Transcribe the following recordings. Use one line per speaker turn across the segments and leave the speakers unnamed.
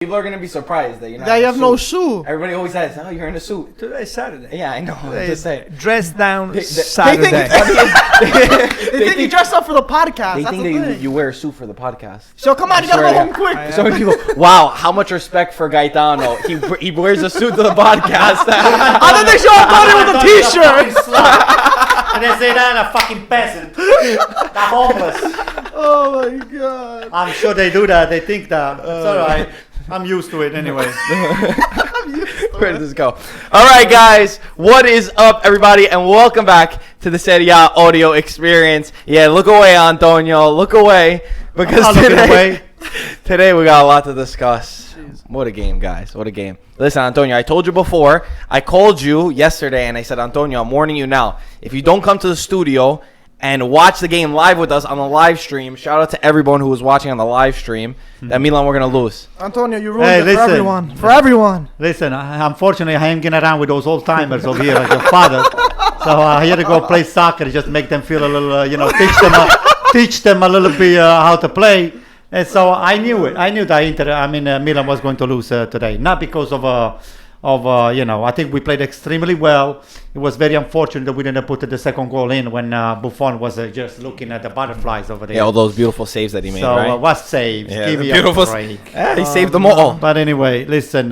People are gonna be surprised that you're not.
That you have no
suit.
suit.
Everybody always says, "Oh, you're in a suit."
Today's Saturday.
Yeah, I know. I'm just saying.
Dress down
They
Saturday.
think you dressed up for the podcast.
They
That's
think
the
that
thing.
you wear a suit for the podcast.
So come on, you gotta go home quick.
So many people, wow, how much respect for Gaetano. He wears a suit to the podcast.
I thought they show up with a t-shirt.
And they say that a fucking peasant. The homeless.
Oh my god.
I'm sure they do that. They think that. It's alright. I'm used to it anyway.
Where did this go? All right, guys. What is up, everybody? And welcome back to the Serie A audio experience. Yeah, look away, Antonio. Look away. Because today we got a lot to discuss. Jeez. What a game, guys. What a game. Listen, Antonio, I told you before. I called you yesterday, and I said, Antonio, I'm warning you now. If you don't come to the studio and watch the game live with us on the live stream, shout out to everyone who was watching on the live stream, that Milan we're going to lose.
Antonio, you ruined it for everyone. For everyone.
Listen, unfortunately, I ain't getting around with those old timers over here like your father. So I had to go play soccer, just make them feel a little, teach them a little bit how to play. And so I knew it. I knew that Milan was going to lose today. Not because I think we played extremely well. It was very unfortunate that we didn't put the second goal in when Buffon was just looking at the butterflies over there.
Yeah, all those beautiful saves that he made, right?
So what saves?
Yeah,
Give me
beautiful
a break.
He saved them all.
But anyway, listen,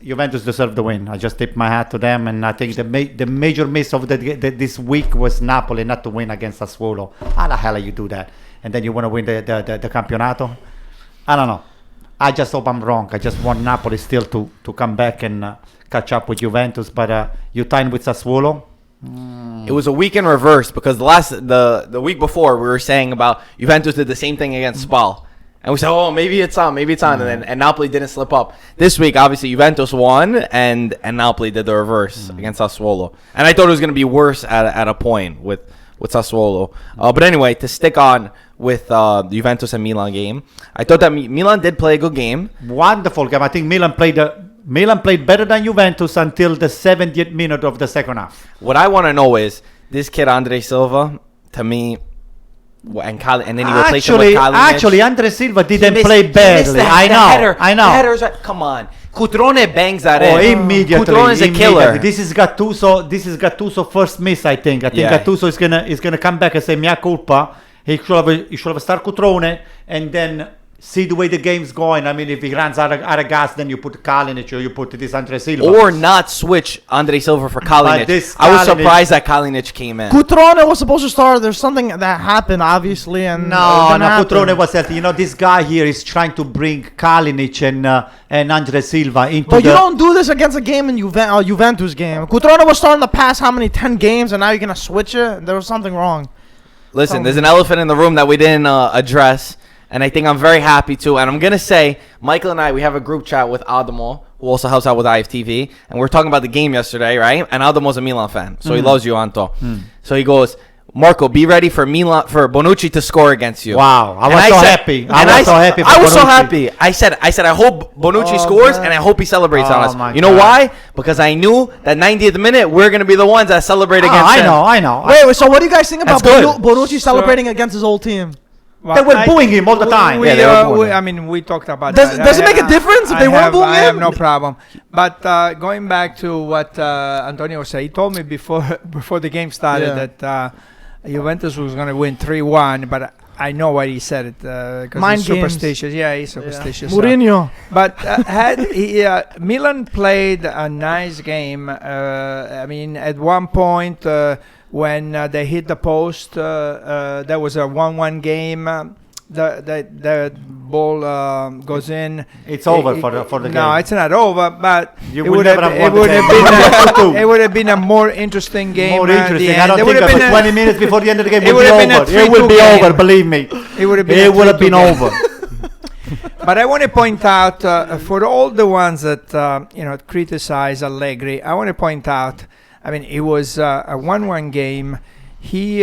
Juventus deserved the win. I just tipped my hat to them, and I think the major miss of this week was Napoli not to win against Sassuolo. How the hell you do that? And then you want to win the Campionato? I don't know. I just hope I'm wrong. I just want Napoli still to come back and catch up with Juventus. But you tied with Sassuolo.
It was a week in reverse because the week before we were saying about Juventus did the same thing against Spal. And we said, oh, maybe it's on. And Napoli didn't slip up. This week, obviously, Juventus won and Napoli did the reverse against Sassuolo. And I thought it was going to be worse at a point with Sassuolo. But anyway, to stick on with the Juventus and Milan game, I thought that Milan did play a good game.
Wonderful game. I think Milan played better than Juventus until the 70th minute of the second half.
What I want to know is this kid Andre Silva, to me, and then he replaced him with Kalinic.
Actually, Andre Silva didn't play badly. I know.
The headers, come on. Cutrone bangs that in.
Oh, immediately.
Cutrone is a killer.
This is Gattuso first miss, I think. I think Gattuso is gonna come back and say mea culpa. He should have started Cutrone and then see the way the game's going. I mean, if he runs out of gas, then you put Kalinic or you put this Andre Silva.
Or not switch Andre Silva for Kalinic. I was surprised that Kalinic came in.
Cutrone was supposed to start. There's something that happened, obviously. And
no, Cutrone was healthy. This guy here is trying to bring Kalinic and Andre Silva into
But you don't do this against a game in Juventus game. Cutrone was starting the past 10 games, and now you're going to switch it? There was something wrong.
Listen, there's an elephant in the room that we didn't address, and I think I'm very happy to. And I'm going to say, Michael and I, we have a group chat with Adamo, who also helps out with IFTV, and we're talking about the game yesterday, right? And Adamo's a Milan fan, so he loves you, Anto. So he goes, Marco, be ready for Bonucci to score against you.
Wow, I was so happy.
I was so happy. I said, I hope Bonucci scores, and I hope he celebrates on us. You know why? Because I knew that 90th minute we're gonna be the ones that celebrate against him.
I know.
Wait. So what do you guys think about Bonucci celebrating against his old team?
Well, they were booing him all the time.
We talked about that.
Does it make a difference if they weren't booing him?
I have no problem. But going back to what Antonio said, he told me before the game started that Juventus was going to win 3-1, but I know why he said it because he's superstitious. Yeah, he's superstitious.
Mourinho.
But Milan played a nice game. At one point when they hit the post, there was a 1-1 game. The ball goes in.
It's over for the game.
No, it's not over, but
it would
have been a more interesting game.
More interesting. I don't think that 20 minutes before the end of the game it would be over. It will be over, believe me. It would have been over.
But I want to point out for all the ones that criticize Allegri, I want to point out. It was a 1-1 game. He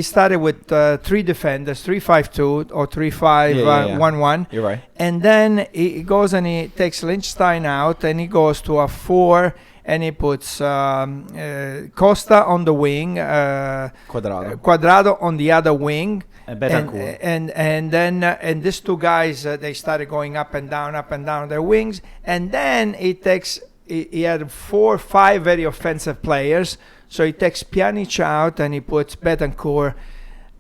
started with 3 defenders, 3-5-2 or 3-5-1-1.
You're right.
And then he goes and he takes Lichtenstein out and he goes to a 4 and he puts Costa on the wing, Quadrado on the other wing, and then these two guys they started going up and down their wings, and then he had 4 or 5 very offensive players, so he takes Pjanic out and he puts Betancourt.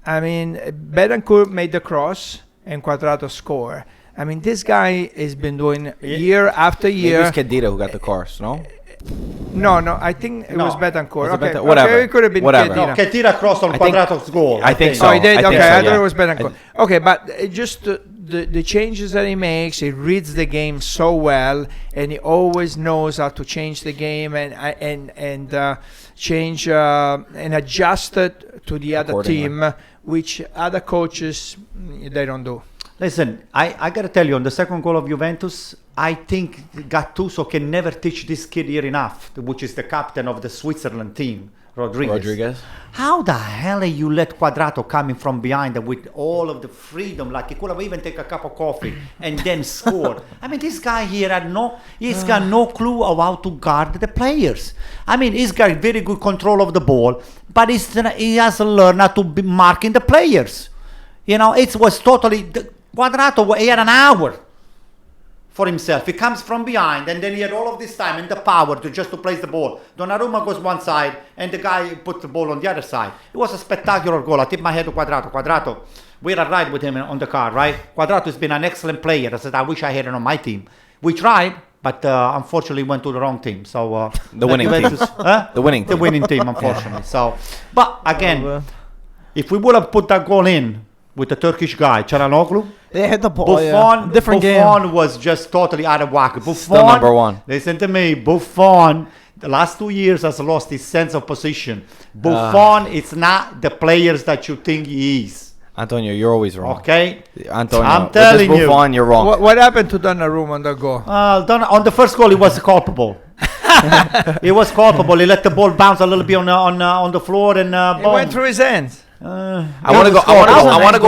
I mean, Betancourt made the cross and Quadrado score. I mean, this guy has been doing year after year.
It was Khedira who got the course, no?
No, I think it was Betancourt. Okay,
whatever.
Okay, it could have been
Whatever.
Khedira.
No, Khedira crossed on Quadrato's goal.
I think so.
Oh, he did?
I think
Okay,
so,
I thought
yeah.
it was Betancourt. Okay, but just the changes that he makes, he reads the game so well, and he always knows how to change the game and change and adjust it to the other team, which other coaches, they don't do.
Listen, I got to tell you, on the second goal of Juventus, I think Gattuso can never teach this kid here enough, which is the captain of the Switzerland team, Rodriguez. How the hell you let Quadrato come in from behind with all of the freedom, like he could have even taken a cup of coffee and then scored? I mean, this guy here he's got no clue of how to guard the players. I mean, he's got very good control of the ball, but he has to learn how to be marking the players. You know, it was totally... Quadrato, he had an hour for himself. He comes from behind, and then he had all of this time and the power to place the ball. Donnarumma goes one side, and the guy put the ball on the other side. It was a spectacular goal. I tip my head to Quadrato. Quadrato, we had a ride with him on the car, right? Quadrato has been an excellent player. I said, I wish I had him on my team. We tried, but unfortunately went to the wrong team. So
the winning team. The winning team,
unfortunately. So, but again, if we would have put that goal in with the Turkish guy, Çalhanoğlu,
they hit the ball.
Buffon,
Different
Buffon
game.
was just totally out of whack. Buffon,
still number one.
Listen to me, Buffon, the last 2 years has lost his sense of position. Buffon, it's not the players that you think he is.
Antonio, you're always wrong.
Okay?
Antonio,
I'm telling you.
Buffon, you're wrong.
What happened to Donnarumma on the goal?
On the first goal, he was culpable. He was culpable. He let the ball bounce a little bit on the floor, and
It went through his hands.
I want to go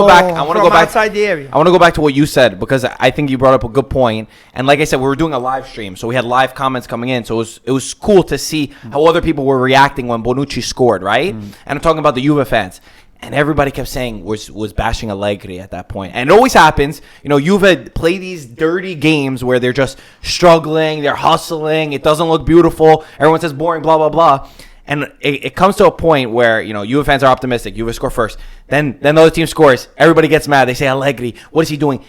back. I want to go back
outside the area.
I want to go back to what you said, because I think you brought up a good point. And like I said, we were doing a live stream, so we had live comments coming in. So it was cool to see how other people were reacting when Bonucci scored, right? And I'm talking about the Juve fans. And everybody kept saying was bashing Allegri at that point. And it always happens. You know, Juve play these dirty games where they're just struggling, they're hustling, it doesn't look beautiful. Everyone says boring, blah, blah, blah. And it comes to a point where, you know, Juve fans are optimistic. Juve score first. Then the other team scores. Everybody gets mad. They say, Allegri, what is he doing?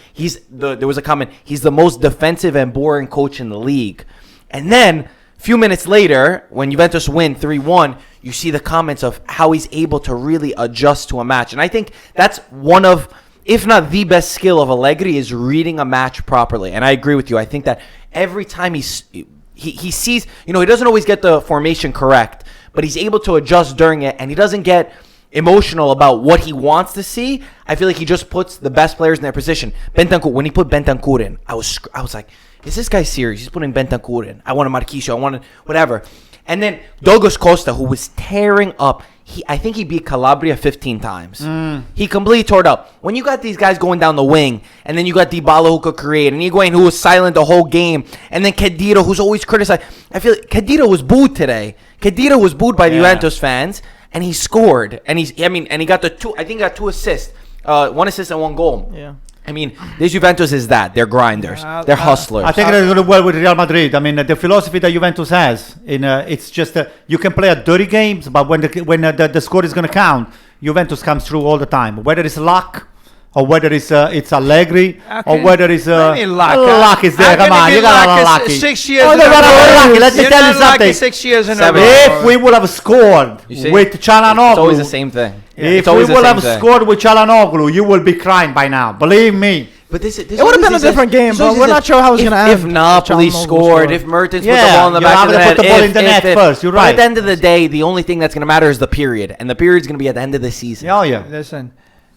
There was a comment, he's the most defensive and boring coach in the league. And then, a few minutes later, when Juventus win 3-1, you see the comments of how he's able to really adjust to a match. And I think that's one of, if not the best skill of Allegri, is reading a match properly. And I agree with you. I think that every time he sees, you know, he doesn't always get the formation correct, but he's able to adjust during it, and he doesn't get emotional about what he wants to see. I feel like he just puts the best players in their position. Bentancur, when he put Bentancur in, I was like, is this guy serious? He's putting Bentancur in. I want a Marquisio. I want whatever. And then Douglas Costa, who was tearing up. I think he beat Calabria 15 times. He completely tore it up. When you got these guys going down the wing, and then you got Dybala who could create, and Higuain who was silent the whole game, and then Khedira who's always criticized. I feel like Khedira was booed today. Khedira was booed by the Juventus fans, and he scored. And he got the two. I think he got 2 assists, 1 assist and 1 goal.
Yeah.
I mean, this Juventus is that. They're grinders. They're hustlers.
I think they're going to well with Real Madrid. I mean, the philosophy that Juventus has, it's just you can play at dirty games, but when the score is going to count, Juventus comes through all the time. Whether it's luck, or whether it's Allegri, or whether it's luck is there. Come on, you got a lot lucky.
6 years.
Oh, they got a lot lucky. Let me tell you something.
6 years in a
Seven.
row.
If we would have scored with Çalhanoğlu,
It's always the same thing.
If we would have scored with Çalhanoğlu, you will be crying by now. Believe me.
But this
It would have been a different game, but we're not sure how it's going to end.
If Napoli scored, if Mertens put the ball in the back of the net,
put the ball in the net first. You're
but
right.
at the end of the day, the only thing that's going to matter is the period, and the period is going to be at the end of the season.
Oh yeah.
Listen,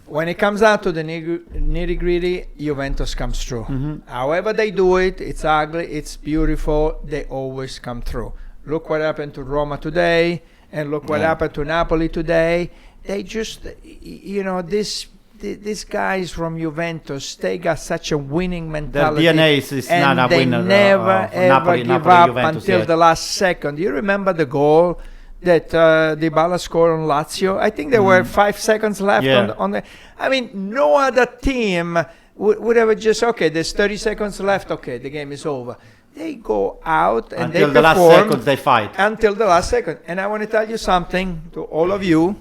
when it comes out to the nitty-gritty, Juventus comes through. However they do it, it's ugly, it's beautiful, they always come through. Look what happened to Roma today, and look what happened to Napoli today. They just, you know, this these guys from Juventus, they got such a winning mentality.
Their DNA is
and
not a
they
winner.
never ever give up
Juventus
until
yet.
the last second. You remember the goal that Dybala scored on Lazio? I think there were 5 seconds left on the. I mean, no other team would ever just, okay, there's 30 seconds left. Okay, the game is over. They go out and
until
they
the last
perform
seconds they fight.
until the last second. And I want to tell you something to all of you.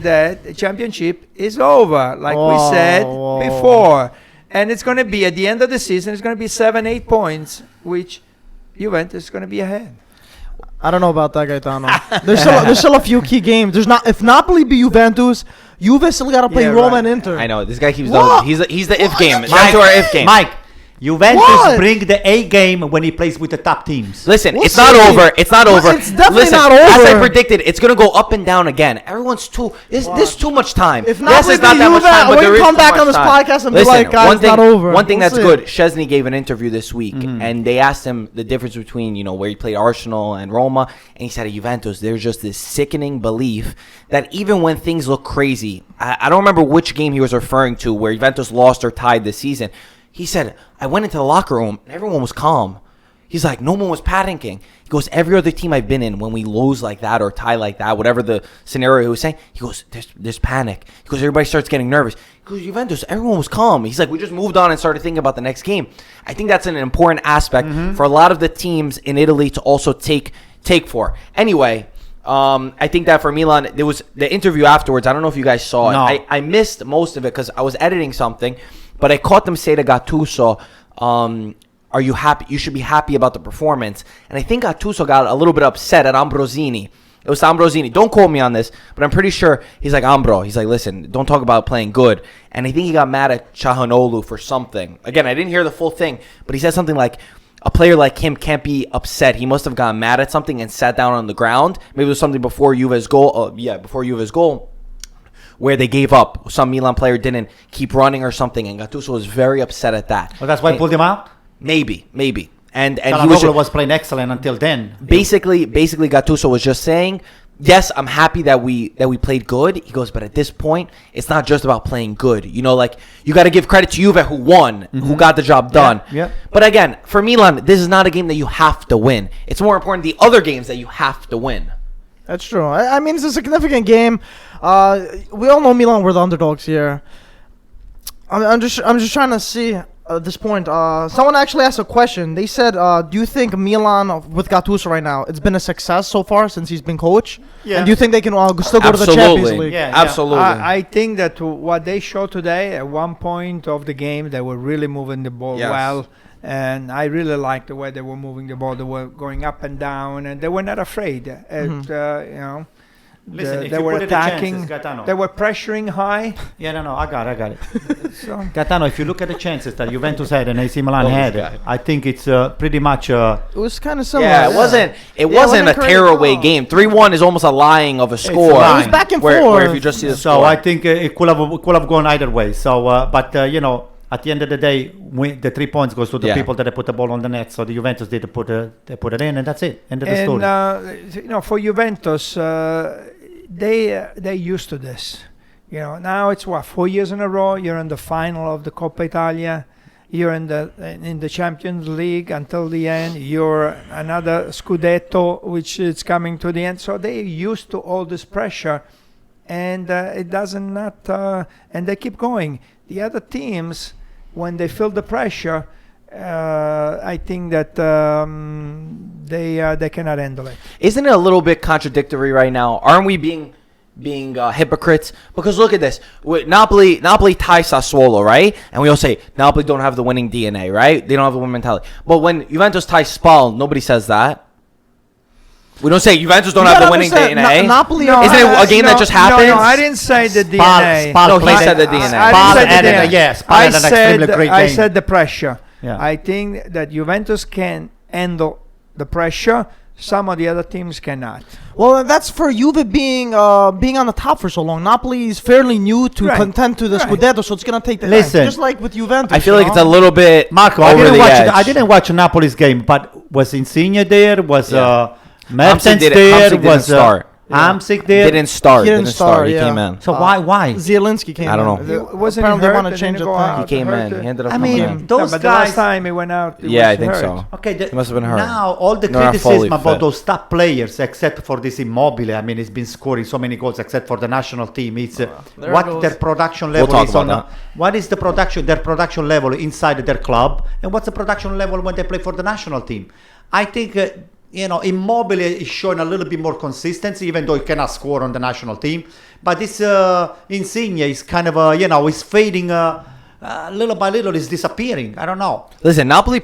That the championship is over, like we said before, and it's going to be at the end of the season. It's going to be 7-8 points, which Juventus is going to be ahead.
I don't know about that, Gaetano. There's still a few key games. If Napoli beat Juventus, Juve still got to play Roma and Inter.
I know this guy keeps those. He's the if game. Back to our if game.
Mike, Juventus bring the A game when he plays with the top teams.
Listen, it's not over. It's not over.
It's definitely
Listen,
not over.
As I predicted, it's gonna go up and down again. Everyone's too. There's too much time.
If
yes,
Napoli
it's not
beat
that much
Juve,
time, but
we
there
can
is
come
too
back
much
on this
time.
podcast and be like, guys, it's not over.
One thing
We'll
that's
see.
good. Chesney gave an interview this week, and they asked him the difference between where he played Arsenal and Roma, and he said at Juventus, there's just this sickening belief that even when things look crazy, I don't remember which game he was referring to where Juventus lost or tied this season. He said, I went into the locker room and everyone was calm. He's like, no one was panicking. He goes, every other team I've been in, when we lose like that or tie like that, whatever the scenario he was saying, he goes, there's panic. He goes, everybody starts getting nervous. He goes, Juventus, everyone was calm. He's like, we just moved on and started thinking about the next game. I think that's an important aspect for a lot of the teams in Italy to also take for. Anyway, I think that for Milan, there was the interview afterwards. I don't know if you guys saw it. I missed most of it because I was editing something. But I caught them say to Gattuso, are you happy? You should be happy about the performance. And I think Gattuso got a little bit upset at Ambrosini. It was Ambrosini. Don't quote me on this, but I'm pretty sure he's like, Ambro. He's like, listen, don't talk about playing good. And I think he got mad at Çalhanoğlu for something. Again, I didn't hear the full thing, but he said something like, a player like him can't be upset. He must have gotten mad at something and sat down on the ground. Maybe it was something before Juve's goal. Before Juve's goal, where they gave up. Some Milan player didn't keep running or something, and Gattuso was very upset at that.
Well, that's why he pulled him out?
Maybe. And he
was playing excellent until then.
Basically, Gattuso was just saying, yes, I'm happy that we played good. He goes, but at this point, it's not just about playing good. You got to give credit to Juve who won, who got the job done.
Yeah.
But again, for Milan, this is not a game that you have to win. It's more important the other games that you have to win.
That's true. I mean, it's a significant game. We all know Milan were the underdogs here. I'm just trying to see at this point. Someone actually asked a question. They said, do you think Milan with Gattuso right now, it's been a success so far since he's been coach?
Yeah.
And do you think they can still go to the Champions League?
Yeah,
absolutely.
I think that what they showed today, at one point of the game, they were really moving the ball well. And I really liked the way they were moving the ball. They were going up and down, and they were not afraid.
Listen,
they were attacking. They were pressuring high.
Yeah, no, I got it. So, Gaetano, if you look at the chances that Juventus had and AC Milan had, I think it's pretty much.
It was kind of similar.
Yeah, it wasn't a tearaway game. 3-1 is almost a lying of a score.
It was back and forth.
Where if you just see the score.
So I think it could have gone either way. So, but at the end of the day, the 3 points goes to the people that put the ball on the net. So the Juventus did put it in, and that's it. End of the story.
For Juventus, they're used to this. Now it's 4 years in a row. You're in the final of the Coppa Italia. You're in the Champions League until the end. You're another Scudetto, which is coming to the end. So they're used to all this pressure, and it doesn't and they keep going. The other teams, when they feel the pressure, I think that they cannot handle it.
Isn't it a little bit contradictory right now? Aren't we being hypocrites? Because look at this. Napoli ties Sassuolo, right? And we all say Napoli don't have the winning DNA, right? They don't have the winning mentality. But when Juventus ties Spal, nobody says that. We don't say Juventus don't have the winning DNA.
Napoli.
Isn't it a game that just happens?
No, I didn't say the DNA.
No, he said the DNA.
I said the pressure.
Yeah.
I think that Juventus can handle the pressure. Some of the other teams cannot.
Well, that's for Juve being on the top for so long. Napoli is fairly new to contend to the Scudetto, so it's going to take the time. Just like with Juventus.
I feel like it's a little bit
Marco, I didn't watch Napoli's game, but was Insigne there? Was Mertens there?
Didn't start.
Hamsik did.
Didn't start.
He didn't start,
He
yeah.
came in.
So why?
Zielinski came
I don't
in.
know.
Wasn't
Apparently
he hurt?
they want to
Didn't
change
he
the
go
plan.
out?
He came
Hurt?
in. He ended up
I
coming
mean,
in.
those
but the last
guys.
time he went out, he
Yeah, I
was
think
hurt.
so.
Okay,
He must have been hurt.
now all the
No, not
criticism
fully
about
fit.
those top players, except for this Immobile, I mean, he's been scoring so many goals, except for the national team. It's
there it
what
goes.
their production
We'll
level
talk
is
about
on.
that.
What is their production level inside their club, and what's the production level when they play for the national team? I think. Immobile is showing a little bit more consistency, even though he cannot score on the national team. But this Insigne is kind of, is fading little by little, is disappearing. I don't know.
Listen, Napoli,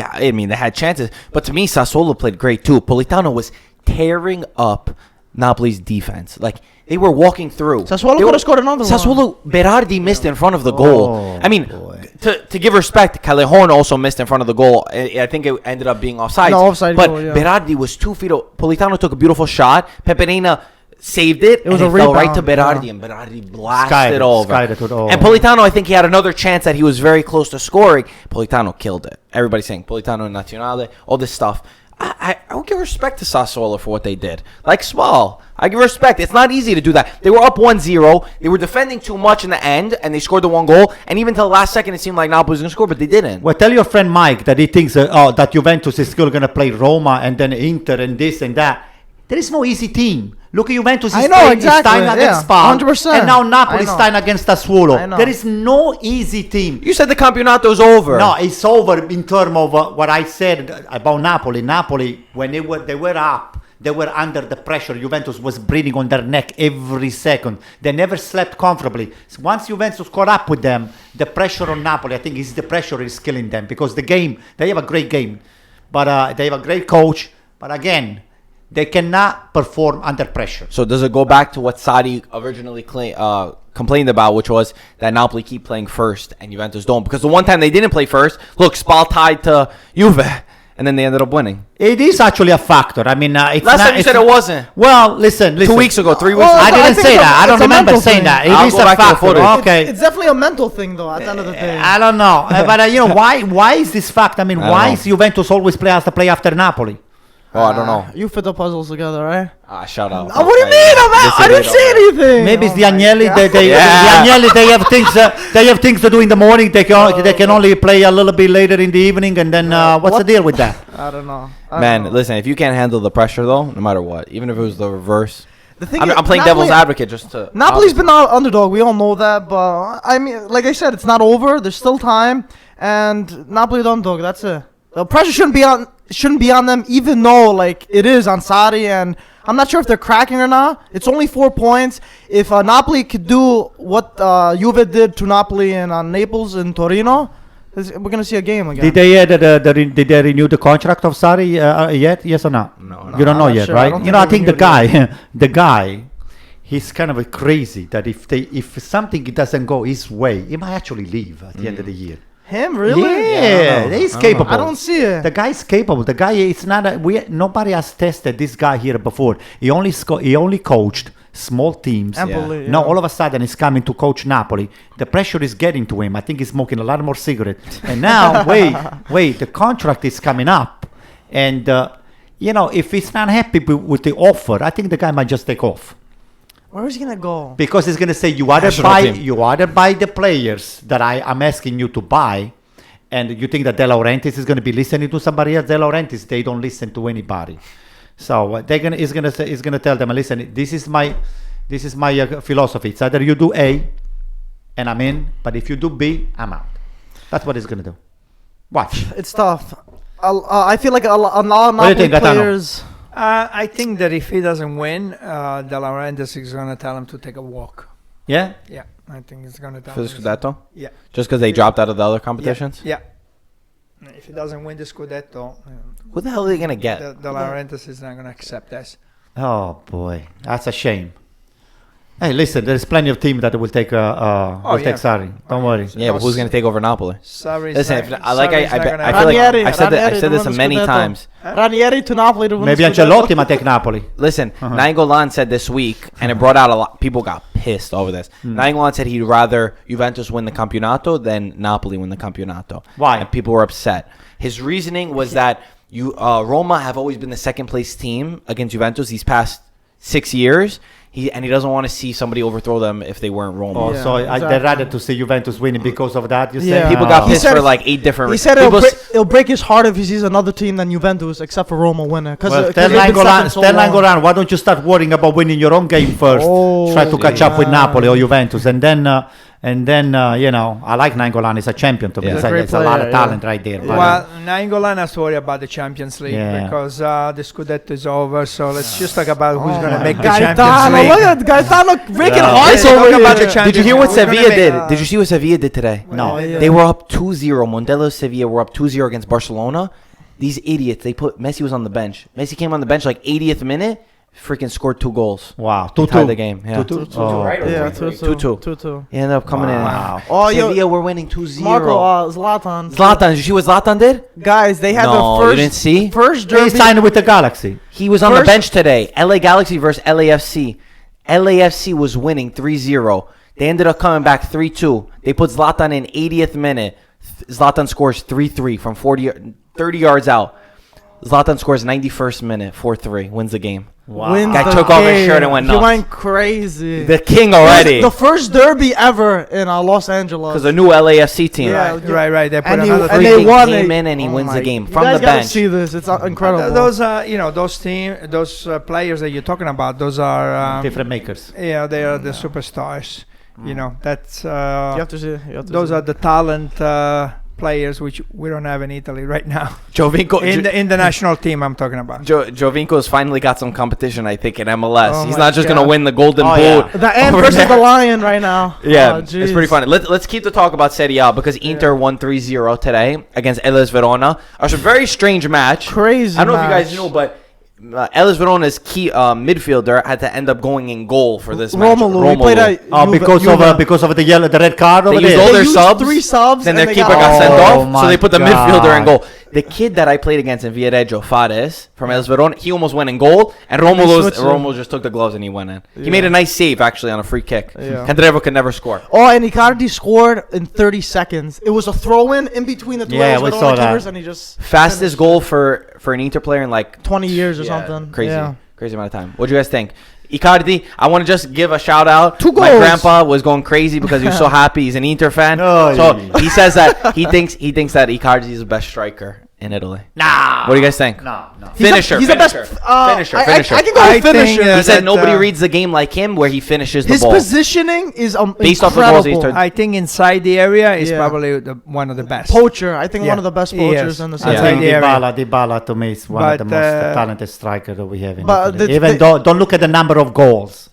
I mean, they had chances. But to me, Sassuolo played great too. Politano was tearing up Napoli's defense. Like, they were walking through.
Sassuolo could have scored another one.
Sassuolo, Berardi missed in front of the goal.
Oh,
I mean,
boy.
to give respect, Callejon also missed in front of the goal. I think it ended up being offside.
No, offside
But
goal, yeah.
Berardi was 2 feet. Politano took a beautiful shot. Peperina saved it.
It was
and
a
fell right to
rebound,
Berardi, and Berardi blasted over.
Skied it over.
And Politano, I think he had another chance that he was very close to scoring. Politano killed it. Everybody's saying Politano Nazionale, all this stuff. I would give respect to Sassuolo for what they did. Like Small, I give respect. It's not easy to do that. They were up 1-0. They were defending too much in the end, and they scored the one goal. And even till the last second, it seemed like Napoli was going to score, but they didn't.
Well, tell your friend Mike that he thinks that Juventus is still going to play Roma and then Inter and this and that. There is no easy team. Look at Juventus
I
is
know,
playing
exactly,
Stein against Spal,
100%.
and now Napoli
I
is
know.
Stein against Sassuolo.
I know.
There is no easy team.
You said the Campionato's over.
No, it's over in terms of what I said about Napoli. Napoli, when they were up, they were under the pressure. Juventus was breathing on their neck every second. They never slept comfortably. So once Juventus caught up with them, the pressure on Napoli, I think, is the pressure is killing them, because the game, they have a great game, but they have a great coach. But again, they cannot perform under pressure.
So does it go back to what Sadi originally complained about, which was that Napoli keep playing first and Juventus don't? Because the one time they didn't play first, look, Spal tied to Juve, and then they ended up winning.
It is actually a factor. I mean, it's
Last
not,
time you said it wasn't.
Well, listen.
2 weeks ago, 3 weeks
Well,
ago.
I
I
didn't
think
say
it's a-
that. I don't
it's a
remember
mental
saying
thing.
that. It
I'll
is
go
a
back to the
factor.
footage.
Okay.
It's definitely a mental thing, though, at the end of the day.
I don't know, but why is this fact? I mean,
I don't
why
know.
is Juventus always play after Napoli?
Oh, I don't know.
You fit the puzzles together, right?
Shout out.
What do you mean? I didn't say anything.
Maybe it's
Oh
the
my
Agnelli.
God.
The
Yeah.
Agnelli. They have things to do in the morning. They can only play a little bit later in the evening, and then what's the deal with that?
I don't know. I
Man,
don't know.
listen, if you can't handle the pressure, though, no matter what, even if it was the reverse.
The thing
I'm
is,
playing
Napoli-
devil's advocate just to...
Napoli's been our underdog. We all know that, but I mean, like I said, it's not over. There's still time, and Napoli the underdog. That's it. The pressure shouldn't be on them, even though like it is on Sarri, and I'm not sure if they're cracking or not. It's only 4 points. If Napoli could do what Juve did to Napoli and Naples and Torino, we're gonna see a game again.
Did they renew the contract of Sarri yet? Yes or no?
No.
You don't know
I'm not
yet,
sure. I
right?
don't
You know, I
think
think
they
the guy, he's kind of crazy that if something doesn't go his way, he might actually leave at the end of the year.
Him really?
Yeah, he's capable.
I don't see it.
The guy is capable. The guy is not. Nobody has tested this guy here before. He only coached small teams.
Empoli,
Now
yeah.
all of a sudden he's coming to coach Napoli. The pressure is getting to him. I think he's smoking a lot more cigarettes. And now wait, the contract is coming up, and if he's not happy with the offer, I think the guy might just take off.
Where is he gonna go?
Because he's going to say you either
National team.
buy the players that I'm asking you to buy, and you think that De Laurentiis is going to be listening to somebody else. De Laurentiis, they don't listen to anybody. So he's going to tell them, listen, this is my philosophy. It's either you do A, and I'm in, but if you do B, I'm out. That's what he's going to do. Watch.
It's tough. I feel like a lot of
do you
Napoli
think, Gaetano?
players.
I think that if he doesn't win, De Laurentiis is going to tell him to take a walk.
Yeah.
Yeah, I think he's going to tell
For the
him.
Scudetto?
Yeah.
Just because they dropped out of the other competitions?
Yeah. If he doesn't win the Scudetto,
Who the hell are they going to get?
De Laurentiis is not going to accept this.
Oh boy, that's a shame. Hey, listen, there's plenty of teams that will take take Sarri. Don't worry.
Yeah, but who's going to take over Napoli?
Sorry,
Listen, I feel like
Ranieri,
I've said
Ranieri
this
to win
many
the Scudetto.
times.
Ranieri to Napoli to win
Maybe
the Scudetto.
Ancelotti might take Napoli.
Listen, Nainggolan said this week, and it brought out a lot. People got pissed over this. Nainggolan said he'd rather Juventus win the Campionato than Napoli win the Campionato.
Why?
And people were upset. His reasoning was that Roma have always been the second place team against Juventus these past 6 years. He doesn't want to see somebody overthrow them if they weren't Roma.
Oh,
Yeah,
so
exactly.
they'd rather to see Juventus winning because of that. You say
Yeah.
People got
He
pissed
said
for
it-
like 8 different
He
reasons.
said it'll break his heart if he sees another team than Juventus, except for Roma winning.
Well, tell Nangolan, why don't you start worrying about winning your own game first?
Oh,
Try to catch up with
yeah.
Napoli or Juventus, and then you know, I like Nangolan. He's a champion to me.
Yeah.
It's,
He's a great
it's a lot
player,
of talent right there. But,
Well, Nainggolan has to worry about the Champions League
Yeah.
because the Scudetto is over. So let's just talk about who's going to
my
make the
Gaetano,
Champions
look
League.
at Gaetano breaking
Yeah.
hearts
Let's
over
talk
here.
about the
Did you
Champions
hear what
League. We're gonna
Sevilla
make-
did? Did you see what Sevilla did today?
no.
Yeah.
They were up 2-0. Montella Sevilla were up 2-0 against Barcelona. These idiots, Messi was on the bench. Messi came on the bench like 80th minute, freaking scored 2 goals.
Wow,
They
2-2.
tied the game. Yeah.
2-2.
2-2,
Oh.
right?
Yeah,
2-2.
2-2.
He ended up coming
Wow.
in.
Oh, yo,
Sevilla were winning 2-0.
Marco, Zlatan.
Zlatan, did you see what Zlatan did?
Guys, they had
No,
the
you
first
didn't see?
first
He
derby.
signed with the Galaxy.
He was on the
First-
bench today. LA Galaxy versus LAFC. LAFC was winning 3-0. They ended up coming back 3-2. They put Zlatan in 80th minute. Zlatan scores 3-3 from 30 yards out. Zlatan scores 91st minute, 4-3, wins the game.
Wow.
Wins
Guy
the
took off his
game.
shirt and went
He
nuts.
went crazy.
The king already.
The first derby ever in Los Angeles.
Because a new LAFC team.
Yeah.
Right. They put
And
another
and they
Freaking
won
came
it.
in and he wins the game
You
from
guys
the
gotta
bench.
see this. It's incredible.
Those those players that you're talking about, those are
Different makers.
yeah, they are the superstars. You know, that's
you have to see. You have to
those
see.
are the talent players which we don't have in Italy right now.
Jovinko,
In the national team, I'm talking about.
Jovinko's finally got some competition, I think, in MLS.
Oh
He's
my
not just going
God.
to win the Golden
Oh,
Boot.
yeah.
The ant
over
versus
there.
the lion right now.
Yeah,
Oh,
it's
jeez.
pretty funny. Let's keep the talk about Serie A because Inter won 3-0 today against Hellas Verona. It was a very strange match.
Crazy.
I don't know if you guys
match.
knew, but Hellas Verona's key midfielder had to end up going in goal for this match.
Romelu. He played at
Oh, because of the red card over
They used
there.
all
They
their
used
subs,
3 subs.
Then
and
their
they
keeper
got
got sent
Oh
off, so
my
they put the
God.
midfielder in goal. The kid that I played against in Viareggio, Fares, from Hellas Verona, he almost went in goal, and Romelu just took the gloves and he went in. He made a nice save, actually, on a free kick.
Yeah.
Candreva could never score.
Oh, and Icardi scored in 30 seconds. It was a throw-in in between the two
Yeah,
Hellas
we
Verona
saw that.
keepers, and he just
Fastest
finished.
goal for an Inter player in like
20 years or
Yeah,
something.
Crazy.
Yeah.
Crazy amount of time. What do you guys think? Icardi, I want to just give a shout out.
2
My
goals.
grandpa was going crazy because he was so happy. He's an Inter fan.
Oh,
so
yeah.
he says that he thinks that Icardi is the best striker in Italy.
Nah.
What do you guys think?
No.
Finisher.
He's the best.
finisher.
Finisher.
Finisher.
I can go
I
with
think,
finisher.
He said
that,
nobody reads the game like him where he finishes the
His
ball.
positioning is
Based off the goals he
incredible.
turned-
I think inside the area is
Yeah.
probably one of the best.
Poacher. I think
Yeah.
one of the best
He
poachers
is.
in the
Yeah.
I
city.
think
the area.
Dybala to me is one of the
But,
most talented striker that we have in
but
Italy.
the-
Even
the-
though, don't look at the number of goals,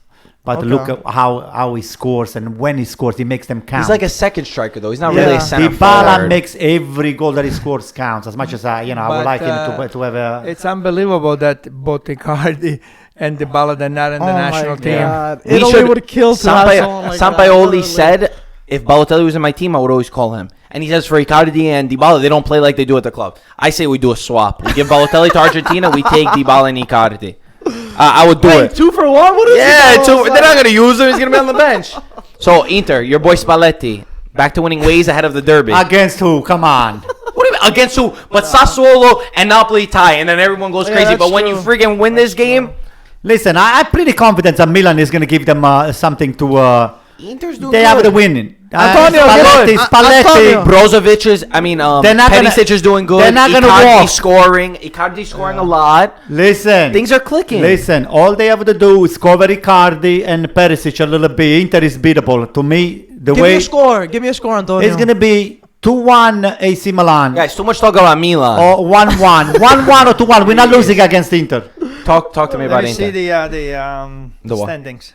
but
Okay.
look at how he scores and when he scores, he makes them count.
He's like a second striker though. He's not
Yeah.
really a center
Dybala
forward.
makes every goal that he scores counts. As much as I would
But,
like him to have a.
It's unbelievable that both Icardi and Dybala they're not in the
Oh
national
my
team.
God.
We
Italy
should-
would kill to have someone like that,
Sampaoli
literally.
said if Balotelli was in my team, I would always call him. And he says for Icardi and Dybala, they don't play like they do at the club. I say we do a swap. We give Balotelli to Argentina, we take Dybala and Icardi. I would do
Wait,
it.
2 for 1? What is
Yeah,
it?
they're not going to use him. He's going to be on the bench. So, Inter, your boy Spalletti, back to winning ways ahead of the derby.
Against who? Come on.
What do you mean? Against who? But Sassuolo and Napoli tie, and then everyone goes
Yeah,
crazy.
that's
But when you
true.
freaking win this game,
Listen, I'm pretty confident that Milan is going to give them something to.
Inter's doing
They have the
good.
winning.
Antonio,
Spalletti,
good.
Spalletti.
Antonio.
Brozovic is,
They're not gonna-
Perisic is doing good.
they're not gonna
Icardi
walk.
scoring. Icardi scoring a lot.
Listen.
Things are clicking.
Listen, all they have to do is cover Icardi and Perisic a little bit. Inter is beatable. To me, the
Give
way
me a score. Give me a score, Antonio.
it's going to be 2-1 AC Milan.
Guys, too much talk about Milan.
Or 1-1. 1-1 or 2-1. We're not losing against Inter.
Talk to me about
Let me see
Inter.
the
what?
standings.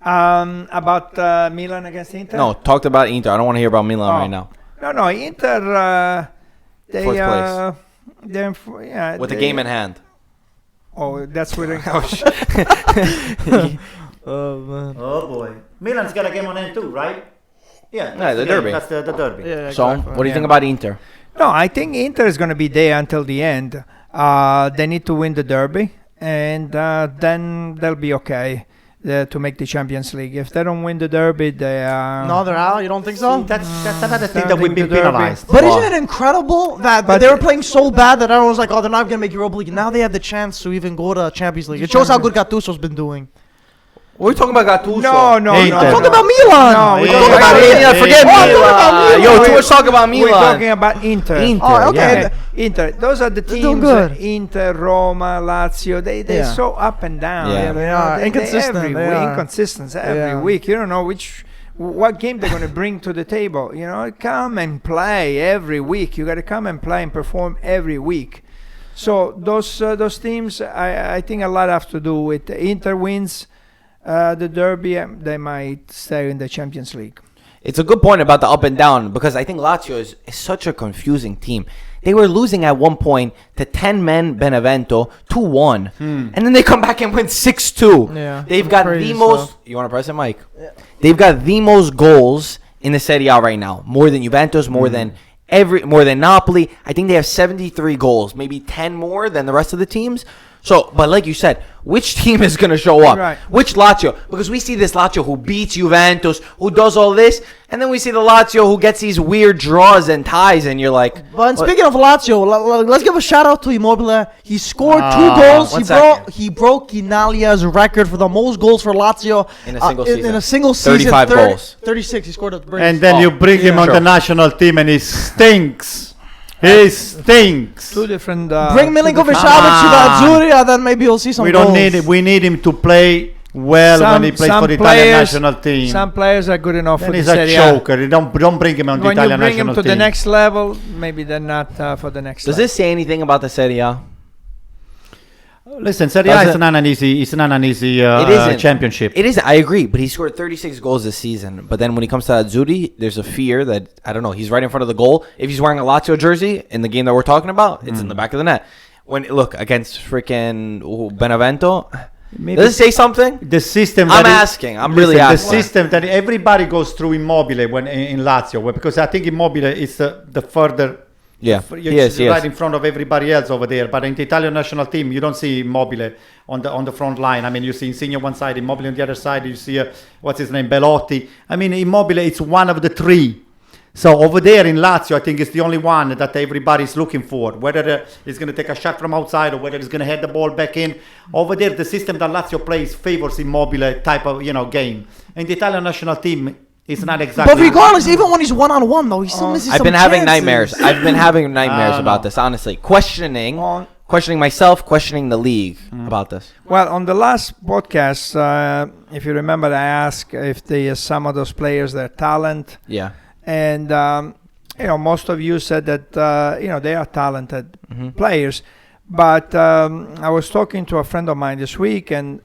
About Milan against Inter.
No, talked about Inter. I don't want to hear about Milan
Oh.
right now.
No, Inter. They
Fourth place.
they're yeah.
With the
they-
game in hand.
Oh, that's where.
Oh, man.
Oh, boy. Milan's got a game on end too, right? Yeah.
Yeah, the derby.
That's the derby.
Yeah,
So,
exactly.
what do you
Yeah.
think about Inter?
No, I think Inter is going to be there until the end. They need to win the derby, and then they'll be okay. to make the Champions League. If they don't win the Derby, they are...
No, they're out. You don't think so?
That's another thing that
Starting
we've been
to Derby.
penalized.
But isn't it incredible that
But
they were playing so bad that everyone was like, oh, they're not going to make Europa League. Now they have the chance to even go to Champions League. It shows how good Gattuso's been doing.
We're talking about Gattuso.
No,
Inter.
I'm talking about Milan.
No,
We're
we're
talking
talking
about
about
Milan. Forget
Oh, I'm talking about
Milan.
Milan.
Yo, too much talk about
We're
Milan.
talking about Inter.
Inter.
Oh, okay.
Yeah.
Inter. Those are the
They're doing
teams.
good.
Inter, Roma, Lazio. They're
Yeah.
so up and down.
Yeah.
Yeah, they are. Inconsistent,
Every
they
week,
are.
inconsistent every
Yeah.
week. You don't know what game they're going to bring to the table. You know, come and play every week. You got to come and play and perform every week. So those teams, I think a lot have to do with Inter wins the Derby. They might stay in the Champions League.
It's a good point about the up and down because I think Lazio is such a confusing team. They were losing at one point to 10 men Benevento 2-1. And then they come back and win 6-2.
Yeah,
They've
some
got
crazy
the most...
stuff.
You want to press it, Mike? Yeah. They've got the most goals in the Serie A right now. More than Juventus, more than Napoli. I think they have 73 goals. Maybe 10 more than the rest of the teams. So, but like you said, which team is going to show up?
Right.
Which Lazio? Because we see this Lazio who beats Juventus, who does all this, and then we see the Lazio who gets these weird draws and ties, and you're like...
But speaking of Lazio, let's give a shout out to Immobile. He scored 2 goals.
One second.
He broke Ginalia's record for the most goals for Lazio
In a single season.
In a single season,
35 goals.
36. He scored at the break.
And then you bring him on
Sure.
the national team and he stinks. He stinks.
Two different.
Bring
two
Milinkovic
different-
Savic to the Azzurri, then maybe you'll see some
We don't
goals.
need it. We need him to play well when he plays for the Italian national team.
Some players are good enough
Then
for the
he's a
Serie A.
choker. You don't bring him on the
When you
Italian
bring him
national
to
team.
the next level, maybe they're not for the next
Does
level.
this say anything about the Serie A?
Listen, Serie A
Does
is
it-
not an easy. It's not an easy
It isn't.
championship.
It is. I agree, but he scored 36 goals this season. But then when he comes to Azzurri, there's a fear that, I don't know, he's right in front of the goal. If he's wearing a Lazio jersey in the game that we're talking about, it's in the back of the net. Look, against freaking Benevento,
Maybe
does it say something?
the system.
I'm
that is-
asking. I'm really
listen,
asking.
The system that everybody goes through Immobile when in Lazio, because I think Immobile is the further.
Yeah,
You're
he is.
right in front of everybody else over there. But in the Italian national team, you don't see Immobile on the front line. I mean, you see Insigne on one side, Immobile on the other side. You see what's his name, Belotti. I mean, Immobile, it's one of the three. So over there in Lazio, I think it's the only one that everybody's looking for. Whether he's going to take a shot from outside or whether he's going to head the ball back in. Over there, the system that Lazio plays favors Immobile type of game. And the Italian national team is not exactly.
But regardless, even when he's one-on-one, though, he still misses
I've
some
been having
chances.
nightmares. I've been having nightmares
don't
about
know.
this, honestly. Questioning
On-
myself, questioning the league about this.
Well, on the last podcast, if you remember, I asked if some of those players, their talent,
Yeah.
and most of you said that they are talented players. But I was talking to a friend of mine this week, and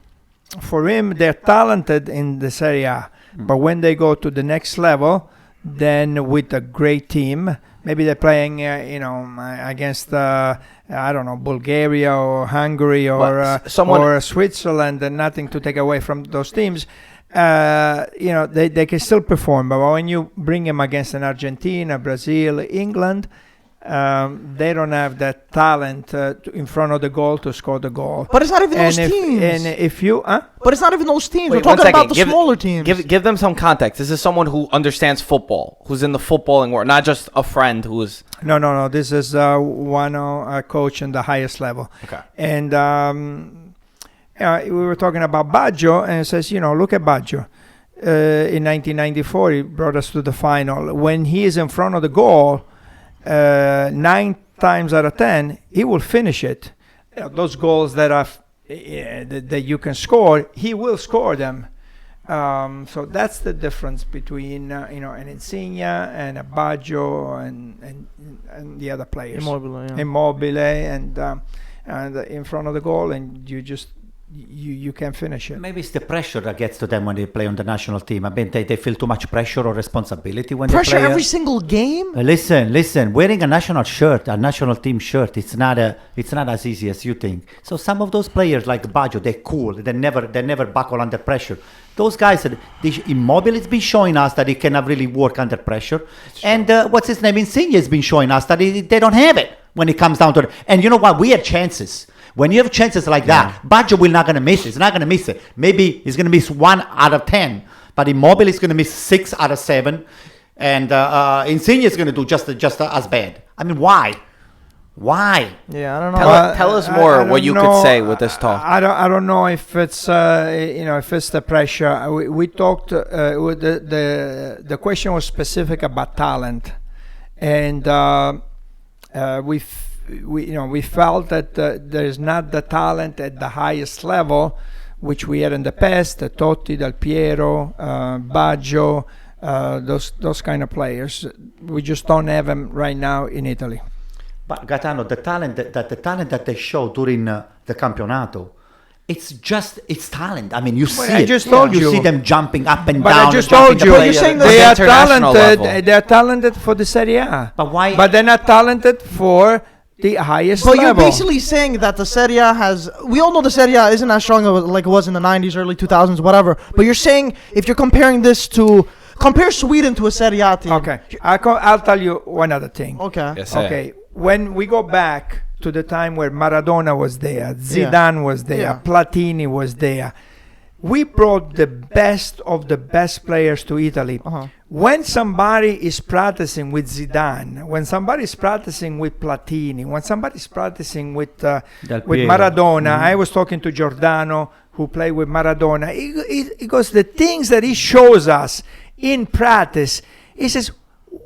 for him, they're talented in the Serie A. But when they go to the next level, then with a great team, maybe they're playing, against I don't know, Bulgaria or Hungary or or Switzerland, and nothing to take away from those teams. They can still perform. But when you bring them against an Argentina, Brazil, England, they don't have that talent in front of the goal to score the goal.
But it's not even those teams.
And if you,
But it's not even those teams.
Wait,
We're talking
one second.
about the smaller teams.
Give them some context. This is someone who understands football, who's in the footballing world, not just a friend who's...
No. This is one coach in the highest level.
Okay.
And we were talking about Baggio, and it says, look at Baggio. In 1994, he brought us to the final. When he is in front of the goal, 9 times out of 10, he will finish it. Those goals that are that you can score, he will score them. So that's the difference between an Insigne and a Baggio and the other players. Immobile and in front of the goal, and you can finish it.
Maybe it's the pressure that gets to them when they play on the national team. I mean, they feel too much pressure or responsibility when
Pressure
they play.
every single game?
Listen. Wearing a national shirt, a national team shirt, it's not as easy as you think. So some of those players like Baggio, they're cool. They never buckle under pressure. Those guys, Immobile has been showing us that he cannot really work under pressure. And what's his name? Insigne has been showing us that they don't have it when it comes down to it. And you know what? We had chances. When you have chances like that, Baggio will not going to miss it. He's not going to miss it. Maybe he's going to miss 1 out of 10, but Immobile is going to miss 6 out of 7, and Insigne is going to do just as bad. I mean, why? Why?
Yeah, I don't know.
Tell us more what you could say with this talk.
I don't know if it's if it's the pressure. We talked. The question was specific about talent, and we felt that there is not the talent at the highest level, which we had in the past. Totti, Del Piero, Baggio, those kind of players. We just don't have them right now in Italy.
But Gaetano, the talent that they show during the Campionato, it's talent. I mean, you see
I just told you.
see them jumping up and
But
down.
I just told you,
You're saying
they are
international
talented.
level.
They are talented for the Serie A.
But why?
But they're not talented for the highest
But
level.
you're basically saying that the Serie A has... We all know the Serie A isn't as strong like it was in the 90s, early 2000s, whatever. But you're saying if you're comparing this to... Compare Sweden to a Serie A team.
Okay, I'll tell you one other thing.
Okay.
Yes, sir.
Okay, when we go back to the time where Maradona was there, Zidane was there, Platini was there, we brought the best of the best players to Italy. When somebody is practicing with Zidane, when somebody is practicing with Platini, when somebody is practicing with Maradona, I was talking to Giordano, who played with Maradona, because the things that he shows us in practice, he says,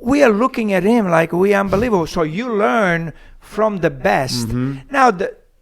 we are looking at him like we are unbelievable. So you learn from the best. Now,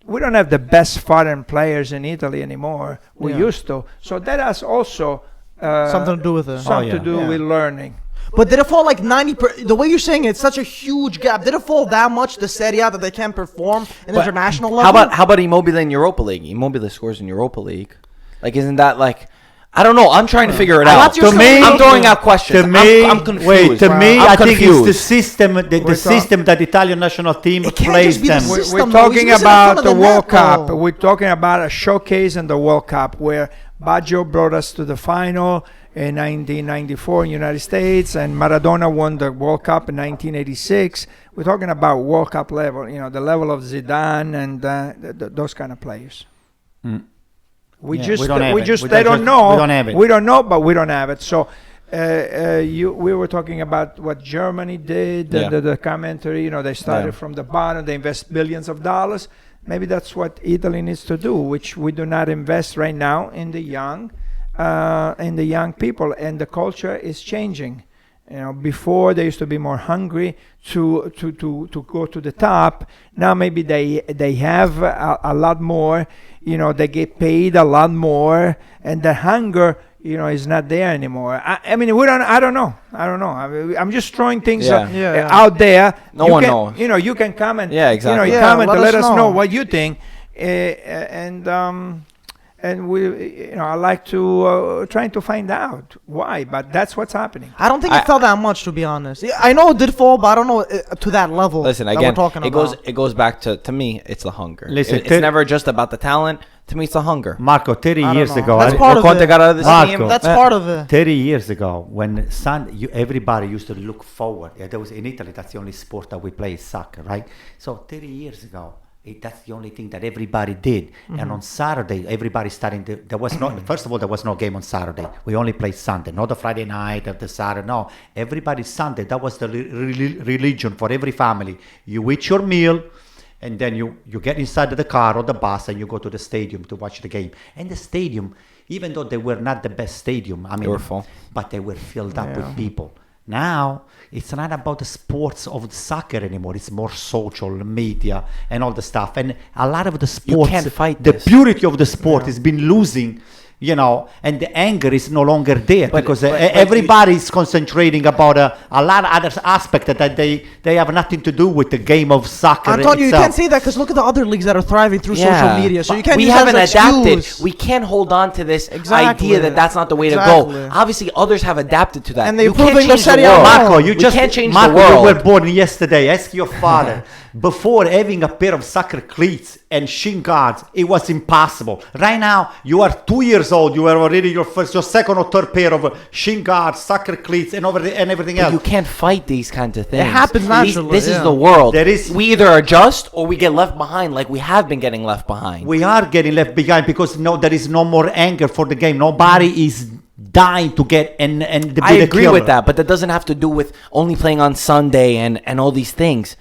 we don't have the best foreign players in Italy anymore. We used to. So that has also
something to do with it.
Something to do with learning.
But did it fall like 90%? The way you're saying it's such a huge gap. Did it fall that much, the Serie A, that they can't perform in international level?
How about Immobile in Europa League? Immobile scores in Europa League. Like, isn't that like... I don't know. I'm trying to figure it out.
To me,
I'm throwing out questions.
To me,
I'm confused.
Wait, to me,
I'm
I think
confused.
it's the system, the system that the Italian national team
It can't
plays
just be the
them.
system.
We're
though.
talking
He's missing in front
about
of
the World
net,
Cup.
though.
We're talking about a showcase in the World Cup where Baggio brought us to the final in 1994 in the United States, and Maradona won the World Cup in 1986. We're talking about World Cup level, the level of Zidane and those kind of players. We
Yeah,
just
we don't have
we
it.
just
We
they
don't
don't know.
we don't have it.
We don't know, but we don't have it. So we were talking about what Germany did, the commentary. They started from the bottom. They invest billions of dollars. Maybe that's what Italy needs to do, which we do not invest right now in the young people, and the culture is changing. Before they used to be more hungry to go to the top. Now maybe they have a lot more. They get paid a lot more, and the hunger, is not there anymore. I mean, I don't know. I'm just throwing things out there.
No one knows.
You can comment.
Yeah, exactly.
You comment and
let
let
us
us know
know
what you think, and we, I like to trying to find out why, but that's what's happening.
I don't think it fell that much, to be honest. I know it did fall, but I don't know to that level.
Listen,
that
again,
we're talking about.
it goes back to me. It's the hunger.
Listen,
it's never just about the talent. To me, it's the hunger.
Marco, 30
I
years
don't know.
ago,
That's part of
Conte
it.
got out of this
Marco.
team.
That's part of it.
30 years ago, when everybody used to look forward. There was in Italy, that's the only sport that we play is soccer, right? So 30 years ago, that's the only thing that everybody did. And on Saturday, everybody starting to, there was no, first of all, there was no game on Saturday. We only played Sunday, not the Friday night or the Saturday. No, everybody Sunday. That was the religion for every family. You eat your meal, and then you get inside of the car or the bus and you go to the stadium to watch the game. And the stadium, even though they were not the best stadium, I mean,
They were full.
but they were filled up with people. Now, it's not about the sports of soccer anymore. It's more social media and all the stuff. And a lot of the sports,
can't fight
the
this.
purity of the sport has been losing, and the anger is no longer there because everybody is concentrating about a lot of other aspects that they have nothing to do with the game of soccer
Antonio, you
itself.
can't say that because look at the other leagues that are thriving through social media. So you can't
we
use that
haven't
as
adapted.
excuse.
We can't hold on to this
Exactly.
idea that that's not the way to
Exactly.
go. Obviously, others have adapted to that.
And they're
you can't
improving the
change the
Serie A.
world.
Marco,
We
can't change
Marco,
the world.
you were born yesterday. Ask your father. Before having a pair of soccer cleats and shin guards, it was impossible. Right now, you are 2 years years old, you were already your second or third pair of shin guards, soccer cleats, and everything
But
else.
you can't fight these kinds of things.
happens naturally,
This is
yeah.
the world.
There is-
We either adjust or we get left behind, like we have been getting left behind.
We are getting left behind because there is no more anger for the game. Nobody is dying to get and to be
I
the
agree
killer.
with that, but that doesn't have to do with only playing on Sunday and all these things.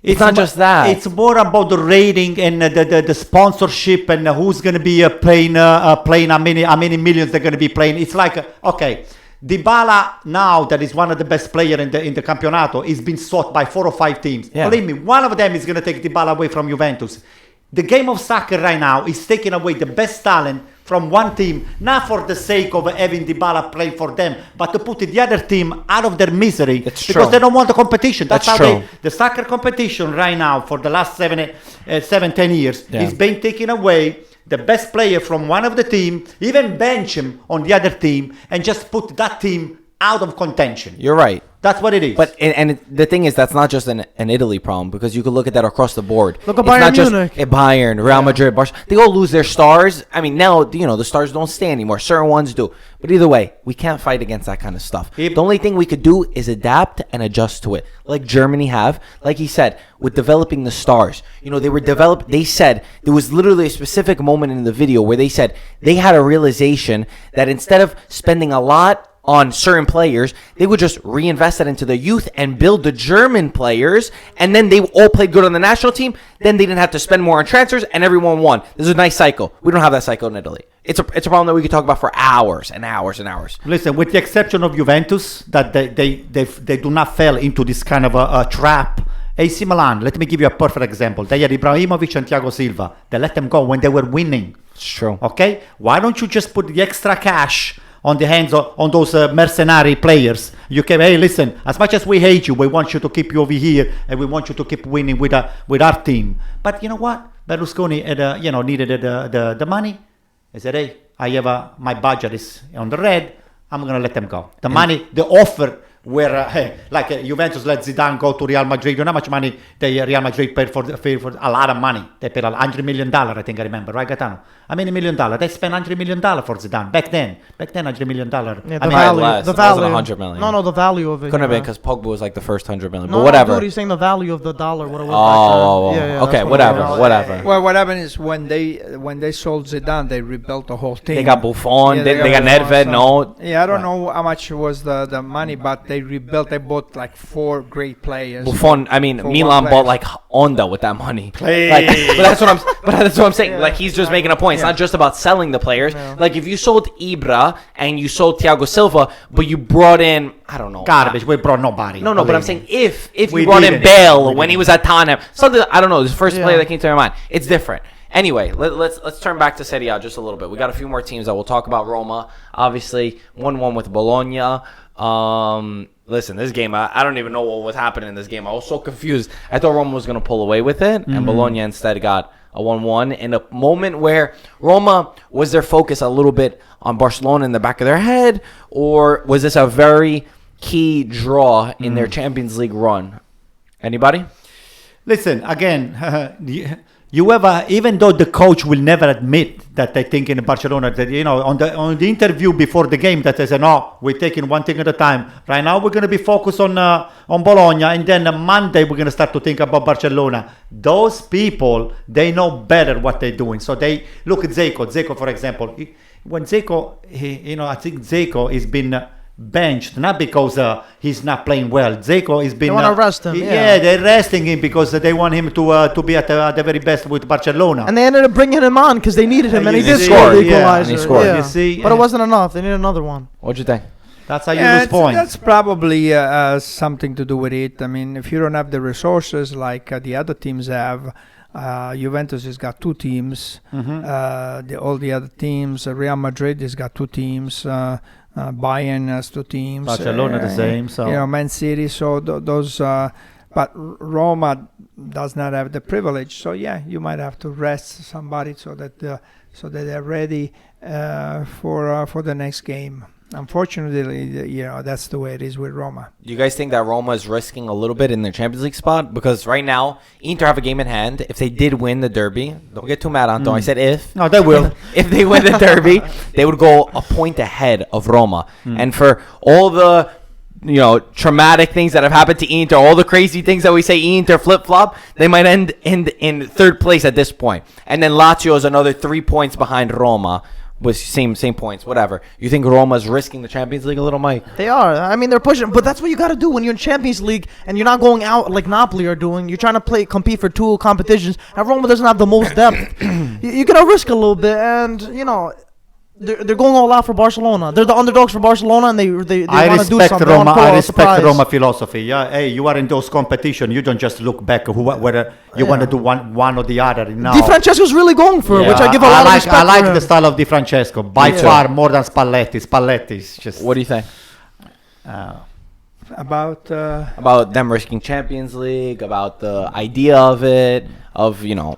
It's not just that.
It's more about the rating and the sponsorship and who's going to be playing how many millions they're going to be playing. It's like okay, Dybala now that is one of the best players in the Campionato is being sought by 4 or 5 teams.
Yeah.
Believe me, one of them is going to take Dybala away from Juventus. The game of soccer right now is taking away the best talent from one team, not for the sake of having Dybala play for them, but to put the other team out of their misery
It's
because
true.
they don't want the competition. That's
That's
how
true.
the soccer competition right now for the last 10 years
Yeah.
is being taken away. The best player from one of the team, even bench him on the other team and just put that team out of contention.
You're right.
That's what it is.
But the thing is, that's not just an Italy problem because you could look at that across the board.
Look at
It's not
Bayern
just
Munich.
Bayern, Real Madrid, Barcelona. They all lose their stars. I mean, now the stars don't stay anymore. Certain ones do. But either way, we can't fight against that kind of stuff.
Yep.
The only thing we could do is adapt and adjust to it, like Germany have. Like he said, with developing the stars. They were developed. They said there was literally a specific moment in the video where they said they had a realization that instead of spending a lot on certain players, they would just reinvest that into the youth and build the German players, and then they all played good on the national team. Then they didn't have to spend more on transfers, and everyone won. This is a nice cycle. We don't have that cycle in Italy. It's a problem that we could talk about for hours and hours and hours.
Listen, with the exception of Juventus, that they do not fall into this kind of a trap. AC Milan, let me give you a perfect example. They had Ibrahimovic and Thiago Silva. They let them go when they were winning.
It's true.
Okay? Why don't you just put the extra cash on the hands on those mercenary players? You can, hey, listen, as much as we hate you, we want you to keep you over here and we want you to keep winning with our team. But you know what? Berlusconi had, needed the money. He said, hey, I have my budget is on the red. I'm going to let them go. The money, the offer where Juventus let Zidane go to Real Madrid. You know how much money Real Madrid paid for a lot of money. They paid $100 million, I think I remember, right, Gaetano? How many $1 million? They spent $100 million for Zidane back then. $100 million.
Yeah,
I mean, less.
the
It wasn't
value.
100 million.
No, the value of it.
Couldn't have
you
been
know.
because Pogba was like the first 100 million.
No,
but whatever.
dude, he's saying the value of the dollar. What it was
Oh,
back then. Yeah,
okay,
that's what it
whatever,
was.
whatever.
Well, what happened is when they sold Zidane, they rebuilt the whole team.
They got Buffon.
Yeah,
they got
Buffon,
Nedved.
so-
No,
Yeah, I don't know how much was the money, but they rebuilt. They bought like 4 great players.
Buffon. I mean,
For
Milan
one
bought
place.
like Honda with that money. Like, but that's what I'm saying. Like he's just making a point. It's not just about selling the players.
Yeah.
Like if you sold Ibra and you sold Thiago Silva, but you brought in I don't know
Garbage. We brought nobody.
No, but I'm
Believe
saying
me.
if
We
you brought in
didn't.
Bale
We
when he
didn't.
was at Tottenham, something I don't know. This is the first
Yeah.
player that came to my mind. It's different. Anyway, let's turn back to Serie A just a little bit. We got a few more teams that we'll talk about. Roma, obviously, 1-1 with Bologna. Listen, this game, I don't even know what was happening in this game. I was so confused. I thought Roma was going to pull away with it, and Bologna instead got a 1-1 in a moment where Roma was their focus a little bit on Barcelona in the back of their head, or was this a very key draw in their Champions League run? Anybody?
Listen, again, even though the coach will never admit that they think in Barcelona that on the interview before the game that they say no, we're taking one thing at a time. Right now we're going to be focused on Bologna, and then on Monday we're going to start to think about Barcelona. Those people, they know better what they're doing. So they look at Zeko. Zeko, for example, when Zeko, I think Zeko has been benched not because he's not playing well. Zeko has been.
They want to rest him.
Yeah, they're resting him because they want him to be at the very best with Barcelona.
And they ended up bringing him on because they needed him, and he
you
did
see,
score the
yeah,
equalizer.
and he scored.
Yeah.
You see,
But it wasn't enough. They needed another one.
What'd you think?
That's how you
Yeah,
lose points.
that's probably something to do with it. I mean, if you don't have the resources like the other teams have, Juventus has got 2 teams. All the other teams, Real Madrid has got 2 teams. Bayern has 2 teams.
Barcelona the same. So
Man City. So those, but Roma does not have the privilege. So yeah, you might have to rest somebody so that they're ready for the next game. Unfortunately, that's the way it is with Roma.
Do you guys think that Roma is risking a little bit in their Champions League spot? Because right now, Inter have a game in hand. If they did win the derby, don't get too mad, Anton. I said if.
No, they will.
If they win the derby, they would go a point ahead of Roma. And for all the traumatic things that have happened to Inter, all the crazy things that we say Inter flip-flop, they might end in third place at this point. And then Lazio is another 3 points behind Roma with same points, whatever. You think Roma's risking the Champions League a little, Mike?
They are. I mean, they're pushing, but that's what you got to do when you're in Champions League and you're not going out like Napoli are doing. You're trying to compete for two competitions, and Roma doesn't have the most depth. You're gonna risk a little bit, and they're going all out for Barcelona. They're the underdogs for Barcelona, and they want to do something.
Roma. I respect Roma philosophy. Yeah, hey, you are in those competition. You don't just look back whether you want to do one or the other. No.
Di Francesco's really going for it, which I give a lot of respect.
I like the style of Di Francesco by far more than Spalletti. Spalletti's just.
What do you think?
About
them risking Champions League, about the idea of it,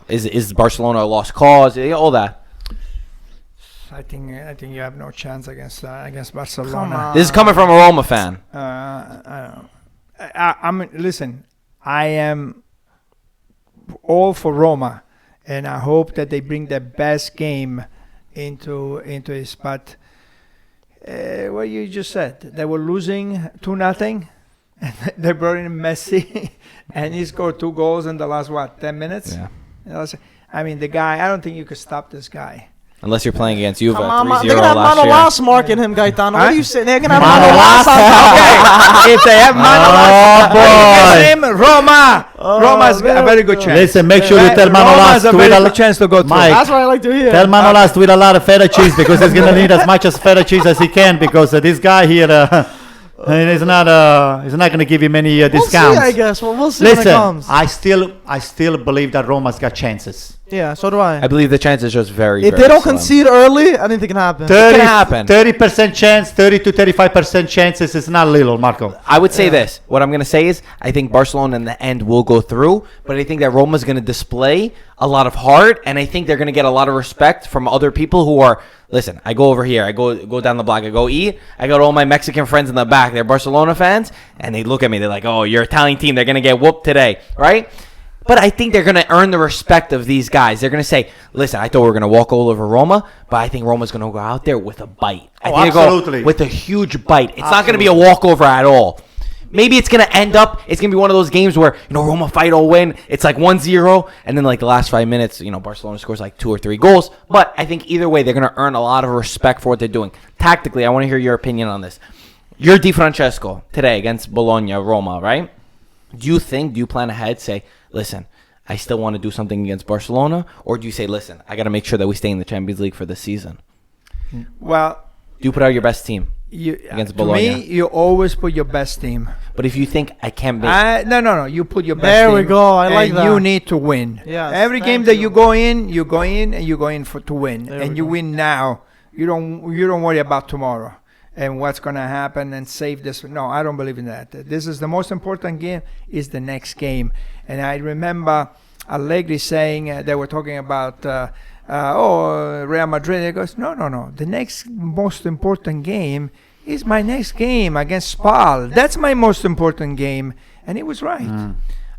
is Barcelona a lost cause, all that.
I think you have no chance against Barcelona.
This is coming from a Roma fan.
Listen, I am all for Roma, and I hope that they bring their best game into this. But what you just said, they were losing 2-0, and they brought in Messi, and he scored 2 goals in the last 10 minutes.
Yeah.
I mean, the guy. I don't think you could stop this guy.
Unless you're playing against Juve 3-0
they're going to have
last year.
Manolas marking him, Gaetano. What are you saying? They're going to have
Manolas.
Manolas.
If they have Manolas, Roma. Roma's a very good chance.
Listen, make sure you tell Manolas
to win a chance to go through.
Mike,
that's what I like to hear.
Tell Manolas to eat a lot of feta cheese because he's going to need as much as feta cheese as he can because this guy here he's not going to give him any discounts.
We'll see, I guess. We'll see
Listen,
when it comes.
I still believe that Roma's got chances.
Yeah, so do I.
I believe the chance is just very,
If
very
they don't
slim.
concede early, I think it can happen.
30% chance, 30 to 35% chances is not little, Marco.
I would say this. What I'm going to say is I think Barcelona in the end will go through, but I think that Roma's going to display a lot of heart, and I think they're going to get a lot of respect from other people who are, listen, I go over here, I go down the block, I go eat, I got all my Mexican friends in the back, they're Barcelona fans, and they look at me, they're like, oh, your Italian team, they're going to get whooped today, right? But I think they're going to earn the respect of these guys. They're going to say, listen, I thought we were going to walk all over Roma, but I think Roma's going to go out there with a bite. I think they're
absolutely.
go with a huge bite. It's not going to be a walkover at all. Maybe it's going to end up, it's going to be one of those games where, Roma fight will win. It's like 1-0, and then like the last 5 minutes, Barcelona scores like 2 or 3 goals. But I think either way, they're going to earn a lot of respect for what they're doing. Tactically, I want to hear your opinion on this. You're Di Francesco today against Bologna, Roma, right? Do you plan ahead, say, listen, I still want to do something against Barcelona? Or do you say, listen, I got to make sure that we stay in the Champions League for this season?
Well,
do you put out your best team against Bologna?
To me, you always put your best team.
But if you think I can't make...
No. You put your best
there
team.
There we go. I like that.
You need to win.
Yes,
every game that you go in, and you go in to win. And you win now. You don't worry about tomorrow and what's going to happen and save this. No, I don't believe in that. This is the most important game, is the next game. And I remember Allegri saying, they were talking about, Real Madrid. He goes, no. The next most important game is my next game against Spal. That's my most important game. And he was right.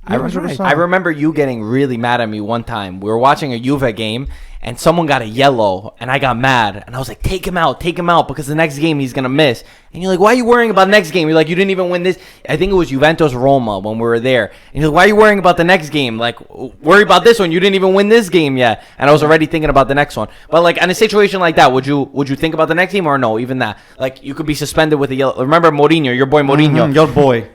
I remember you getting really mad at me one time. We were watching a Juve game, and someone got a yellow, and I got mad. And I was like, take him out, because the next game he's going to miss. And you're like, why are you worrying about the next game? You're like, you didn't even win this. I think it was Juventus-Roma when we were there. And you're like, why are you worrying about the next game? Like, worry about this one. You didn't even win this game yet. And I was already thinking about the next one. But, like, in a situation like that, would you think about the next game or no? Even that. Like, you could be suspended with a yellow. Remember Mourinho, your boy Mourinho.
Your boy.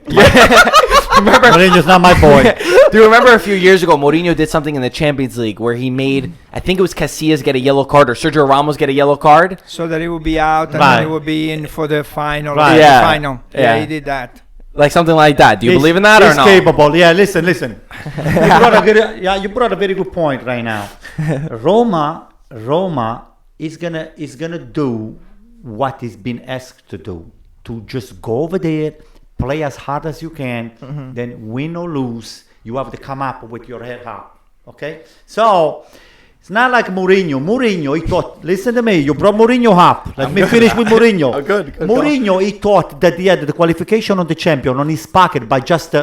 Remember,
Mourinho's not my boy.
Do you remember a few years ago, Mourinho did something in the Champions League where he made, I think it was Casillas get a yellow card or Sergio Ramos get a yellow card?
So that he would be out and then he would be in for the final.
Right.
Yeah, he did that.
Like something like that. Do you believe in that or no?
He's capable. Yeah, listen. You brought a very good point right now. Roma is gonna do what he's been asked to do. To just go over there, play as hard as you can, then win or lose, you have to come up with your head up. Okay? So It's not like Mourinho. Mourinho, he thought, listen to me, you brought Mourinho up. Let me finish with Mourinho.
Oh, good.
Mourinho, he thought that he had the qualification of the champion on his pocket by just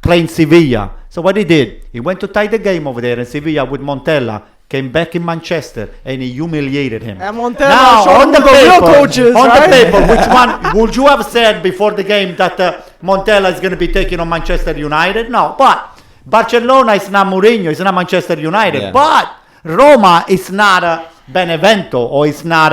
playing Sevilla. So what he did, he went to tie the game over there in Sevilla with Montella, came back in Manchester, and he humiliated him.
And Montella
Now,
showed
on the
him the real
paper,
coaches,
on
right?
the paper, which one would you have said before the game that Montella is going to be taking on Manchester United? No, but Barcelona is not Mourinho, it's not Manchester United,
Yeah.
but Roma is not Benevento, or it's not,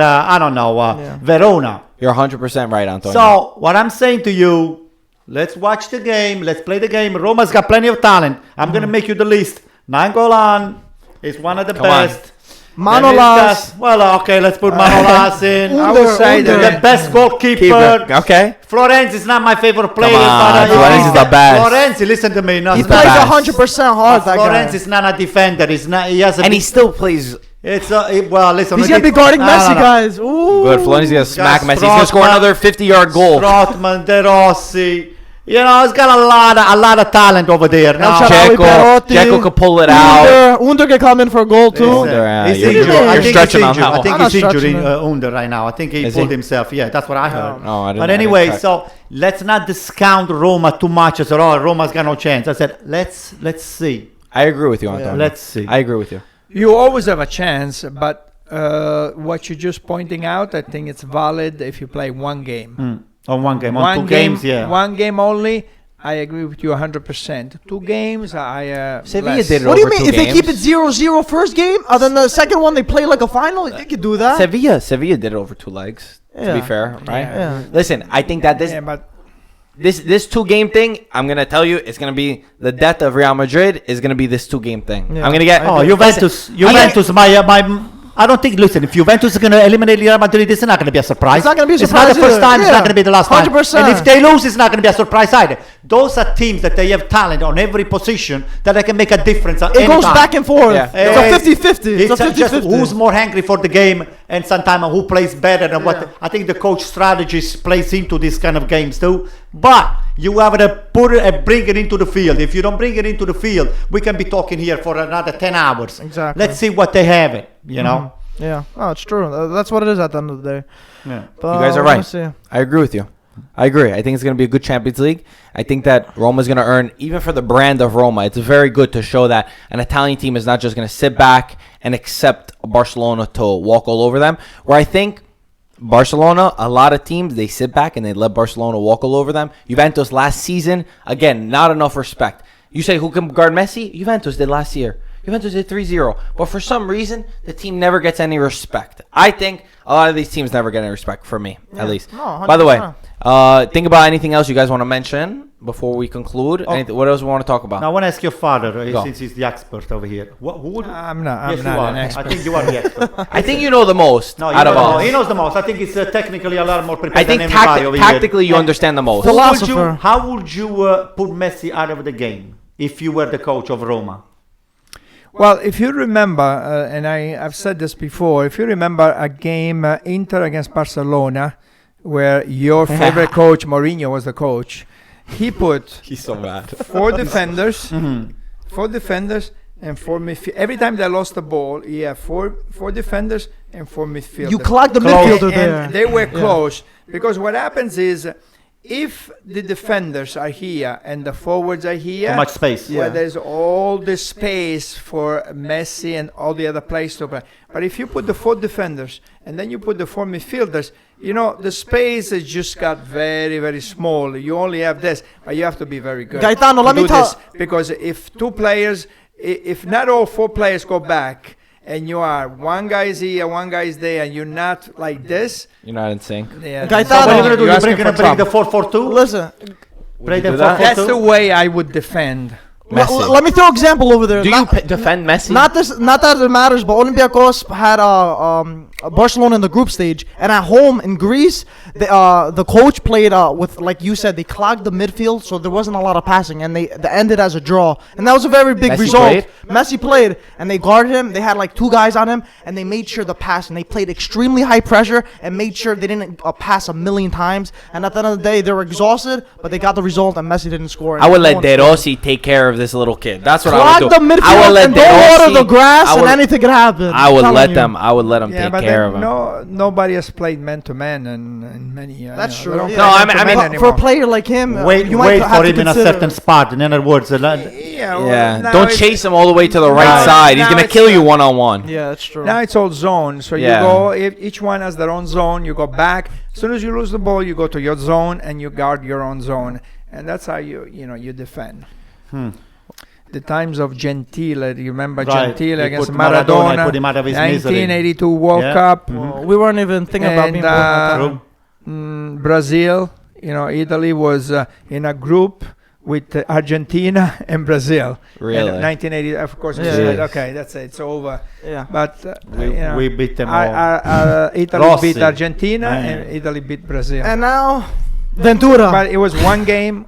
Verona.
You're 100% right, Antonio.
So, what I'm saying to you, let's watch the game, let's play the game. Roma's got plenty of talent. I'm going to make you the list. Nangolan is one of the
Come on.
best.
Manolas.
Well, okay, let's put Manolas in.
I would say
the
that
best goalkeeper.
Okay.
Florenzi is not my favorite player.
on,
but
Florenzi's the best.
Florenzi, listen to me. No,
He
it's
plays
not-
best.
100% hard, that
Florenzi
guy.
is not a defender. He's not. He has a.
And he still plays
It's well. Listen.
He's going to be guarding
No,
Messi,
no, no.
guys. Ooh.
good. Florenzi's going to smack Messi. He's going to score
Strootman.
another 50-yard goal.
Strootman, De Rossi. You know, he's got a lot of talent over there. Now,
Chapo. Perotti.
Checo could pull it out.
Under can come in for a goal, too.
Listen. Yeah,
he's
you're-
injured.
you're
I think he's
stretching on
injured.
that
I
one.
think
I'm
he's
not
injured in
stretching
Under right now. I think he
Is
pulled
he?
himself. Yeah, that's what I heard.
No, I didn't.
But
I didn't
anyway,
check.
so let's not discount Roma too much. I said, oh, Roma's got no chance. I said, let's see.
I agree with you, Antonio.
Let's see.
I agree with you.
you always have a chance, but what you're just pointing out, I think it's valid if you play one game.
On one game, on two games, yeah.
One game only. I agree with you 100%. 2 games,
Sevilla
less.
did it
What do you
over
mean?
2
If they keep it
games.
0-0 first game, and then the second one they play like a final, they could do that.
Sevilla did it over 2 legs. To
Yeah.
be fair, right?
Yeah.
Listen, I think that
Yeah, but
this 2-game thing, I'm gonna tell you, it's gonna be the death of Real Madrid. Is gonna be this 2-game thing.
Yeah.
I'm gonna get.
Oh, Juventus. My. I don't think. Listen, if Juventus is going to eliminate Real Madrid, this is not going to be a surprise.
It's not gonna be a
It's not the
surprise
first
either.
time. It's
Yeah.
not going to be the last time.
100%.
And if they lose, it's not going to be a surprise either. Those are teams that they have talent on every position that they can make a difference. At
It
any
goes
time.
back and forth.
Yeah.
It's a 50-50. It's a
just
50-50.
who's more hungry for the game, and sometimes who plays better and what.
Yeah.
I think the coach strategies plays into these kind of games too. But you have to bring it into the field. If you don't bring it into the field, we can be talking here for another 10 hours.
Exactly.
Let's see what they have it. You know.
Yeah. Oh, it's true. That's what it is at the end of the day.
Yeah.
But,
You guys are
we'll
right.
see.
I agree with you. I agree. I think it's going to be a good Champions League. I think that Roma's going to earn, even for the brand of Roma, it's very good to show that an Italian team is not just going to sit back and accept Barcelona to walk all over them. Where I think Barcelona, a lot of teams, they sit back and they let Barcelona walk all over them. Juventus last season, again, not enough respect. You say who can guard Messi? Juventus did last year. Juventus did 3-0. But for some reason, the team never gets any respect. I think a lot of these teams never get any respect from me, at least.
No,
By the way,
100%.
think about anything else you guys want to mention before we conclude. What else we want to talk about?
Now, I want to ask your father,
Go.
since he's the expert over here. Who would?
I'm not
Yes, you
an
are.
expert.
I think you are the expert.
I think you know the most
No,
out of all.
he knows the most. I think it's technically a lot more prepared
I think
than everybody over here.
tactically you understand the most.
Who would
Philosopher.
how would you put Messi out of the game if you were the coach of Roma?
Well, if you remember, and I've said this before, if you remember a game Inter against Barcelona, where your favorite coach Mourinho was the coach, he put
He's so bad.
4 defenders, 4 defenders, and 4 midfield. Every time they lost the ball, he had four defenders and 4 midfielders.
You clogged the
And-
midfielder there.
and they were close because what happens is, if the defenders are here and the forwards are here,
Too much space.
where there's all this space for Messi and all the other players to play. But if you put the 4 defenders and then you put the 4 midfielders, you know, the space has just got very, very small. You only have this, but you have to be very good.
Gaetano,
to
let me
do
tell-
this, because if 2 players, if not all 4 players go back, and you are one guy is here, one guy is there, and you're not like this,
You're not in sync.
yeah,
Gaetano,
So what are you going to do?
you're
You're
asking
going to
for
bring the
trouble.
4-4-2?
Listen,
Play
you
the
do that?
4-4-2?
That's the way I would defend.
Messi.
let me throw an example over there.
Do you defend Messi?
Not that it matters, but Olympiacos had Barcelona in the group stage, and at home in Greece, the coach played with, like you said, they clogged the midfield, so there wasn't a lot of passing, and they ended as a draw, and that was a very big
Messi
result.
played?
Messi played, and they guarded him. They had like 2 guys on him, and they made sure the pass, and they played extremely high pressure and made sure they didn't pass a million times. And at the end of the day, they were exhausted, but they got the result, and Messi didn't score.
I would let
No one
De
scored.
Rossi take care of this little kid. That's what I
Clog
would
the
do. I would
midfield
let
and
De
don't water
Rossi-
the grass,
I
and
would-
anything could happen.
I would
I'm
let
telling
them. I would let them
Yeah,
take
but
care of
then
him.
nobody has played man-to-man in many years.
That's true.
They don't
Yeah.
play
No, I mean-
man-to-man
For a
anymore.
player like him,
Wait,
you might
wait
have
for
to
him in a
consider-
certain spot. In other words,
Yeah, well,
Yeah,
now
don't
it's-
chase him all the way to the right
Right.
side. He's
Now
gonna
it's,
kill you one-on-one.
Yeah, that's true.
Now it's all zone. So
Yeah.
you go, if each one has their own zone, you go back. As soon as you lose the ball, you go to your zone and you guard your own zone. And that's how you defend. The times of Gentile, do you remember
Right.
Gentile
He
against
put Maradona,
Maradona?
put him out of his misery.
1982 World
Yeah.
Cup.
Well, we weren't even thinking about being
And,
born at that time.
Brazil, Italy was in a group with Argentina and Brazil.
Really?
And 1980, of course, we
Yeah.
said,
Yeah.
okay, that's it, it's over.
Yeah.
But
we beat them all.
Italy
Rossi.
beat Argentina
Yeah.
and Italy beat Brazil.
And now, Ventura.
But it was one game,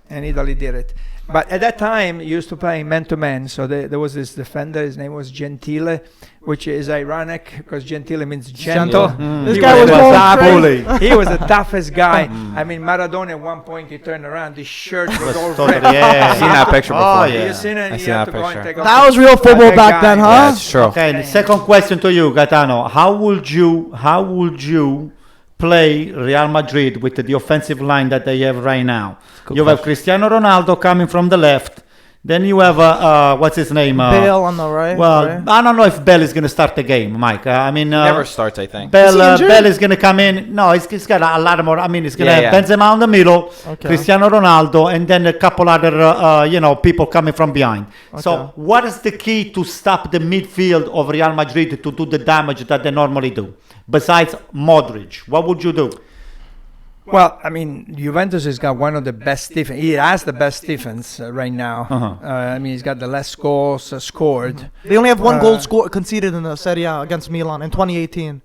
and Italy did it. But at that time, you used to play man-to-man. So there was this defender. His name was Gentile, which is ironic because Gentile means gentle.
This
He
guy was going
tough.
crazy.
He was the toughest guy. I mean, Maradona at one point, he turned around. His shirt was all
Totally,
red.
yeah.
I've seen that picture before.
Oh,
You
yeah.
seen it?
I
You
seen
have
that
to go and
picture.
take off
That was real football
that
back
guy.
then, huh?
Yeah, it's true.
Okay, the second question to you, Gaetano. How would you play Real Madrid with the offensive line that they have right now? You have Cristiano Ronaldo coming from the left. Then you have, what's his name?
Bale on the right.
Well,
right?
I don't know if Bell is going to start the game, Mike. I mean,
Never starts, I think.
Is he
Bell,
injured?
Bell is going to come in. No, he's got a lot more. I mean, he's going to
Yeah,
have Benzema in the middle,
Okay.
Cristiano Ronaldo, and then a couple other, people coming from behind. So,
Okay.
what is the key to stop the midfield of Real Madrid to do the damage that they normally do? Besides Modric, what would you do?
Well, I mean, Juventus has got one of the best defense. He has the best defense right now. I mean, he's got the less goals scored.
They only have one
Uh,
goal conceded in the Serie A against Milan in 2018.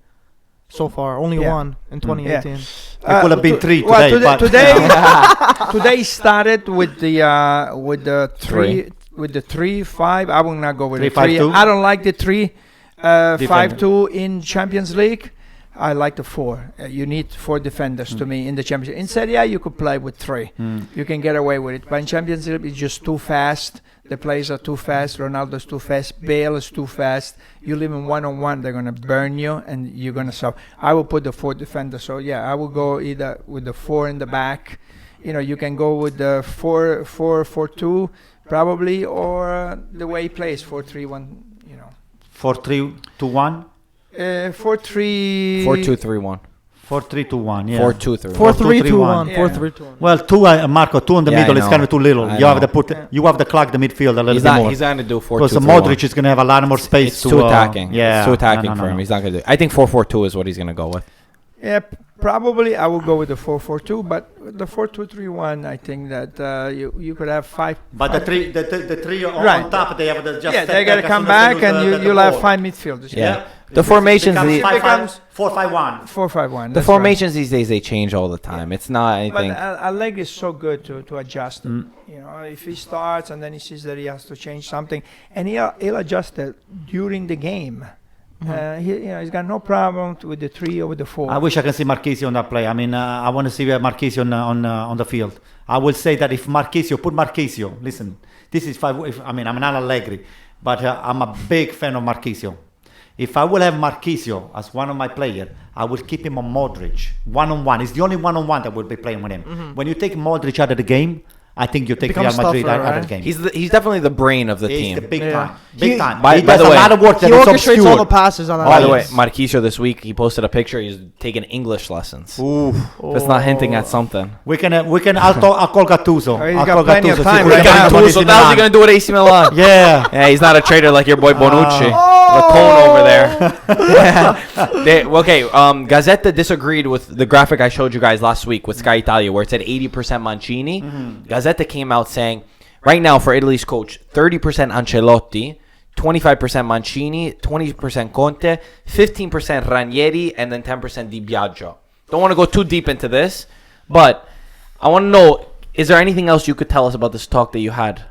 So far, only
Yeah.
one in 2018.
It could have been three today,
Well,
but
today started with the
Three.
3-5. I will not go with the
3-5-2?
3. I don't like the 3
Defender.
5-2 in Champions League. I like the 4. You need 4 defenders to me in the Championship. In Serie A, you could play with 3. You can get away with it. But in Champions League, it's just too fast. The players are too fast. Ronaldo's too fast. Bale is too fast. You live in one-on-one, they're going to burn you, and you're going to suffer. I will put the 4 defenders. So, yeah, I will go either with the 4 in the back. You can go with the 4-4-2 probably, or the way he plays, 4-3-1,
4-3-2-1?
4-3...
4-2-3-1.
4-3-2-1, yeah.
4-2-3-1.
4-3-2-1.
Yeah.
4-3-2-1.
Well, Marco, 2 in the
Yeah, I
middle is
know.
kind of too little.
I
You have
know.
to clog the midfield a little
He's
bit
not.
more.
He's not gonna do 4-2-3-1.
Because Modric is going to have a lot more space
It's
to
too attacking.
Yeah,
It's too attacking
no,
for him.
no.
He's not gonna do. I think 4-4-2 is what he's gonna go with.
Yeah, probably I will go with the 4-4-2, but the 4-2-3-1, I think that you could have 5.
But the three on
Right.
top, they have to just
Yeah,
step
they got to
back as
come
soon as they
back,
lose
and
the
you'll have
ball.
5 midfielders.
Yeah. The formations.
Becomes
The,
5-5, 4-5-1.
4-5-1.
the
that's
formations these days they change all the time. It's not
right. But
anything.
Allegri is so good to adjust it. If he starts and then he sees that he has to change something, and he'll adjust it during the game. He's got no problem with the 3 or with the 4.
I wish I can see Marquisio on that play. I mean, I want to see Marquisio on the field. I will say that if put Marquisio, listen, this is I'm not Allegri, but I'm a big fan of Marquisio. If I will have Marquisio as one of my players, I will keep him on Modric, one-on-one. It's the only one-on-one that will be playing with him. When you take Modric out of the game, I think you take Real
becomes
Madrid
tougher,
out of
right?
the game.
He's definitely the brain of the
He's
team.
the big
Yeah.
time. Big
He-
time.
By
He does
the
a
way,
lot of work
He
that is
orchestrates all the
obscure.
passes on that.
By the way,
Yes.
Marquisio this week he posted a picture. He's taking English lessons.
Ooh.
That's not hinting at something.
We can. I'll call Gattuso.
Oh, he's
I'll
got
call
plenty of
Gattuso.
time
See if we
right
can
now.
bring him on
So
AC
now he
Milan.
gonna do it AC Milan.
Yeah.
Yeah, he's not a traitor like your boy Bonucci. The cone over there. Okay, Gazzetta disagreed with the graphic I showed you guys last week with Sky Italia where it said 80% Mancini. Gazzetta came out saying, right now for Italy's coach, 30% Ancelotti, 25% Mancini, 20% Conte, 15% Ranieri, and then 10% Di Biagio. Don't want to go too deep into this, but I want to know, is there anything else you could tell us about this talk that you had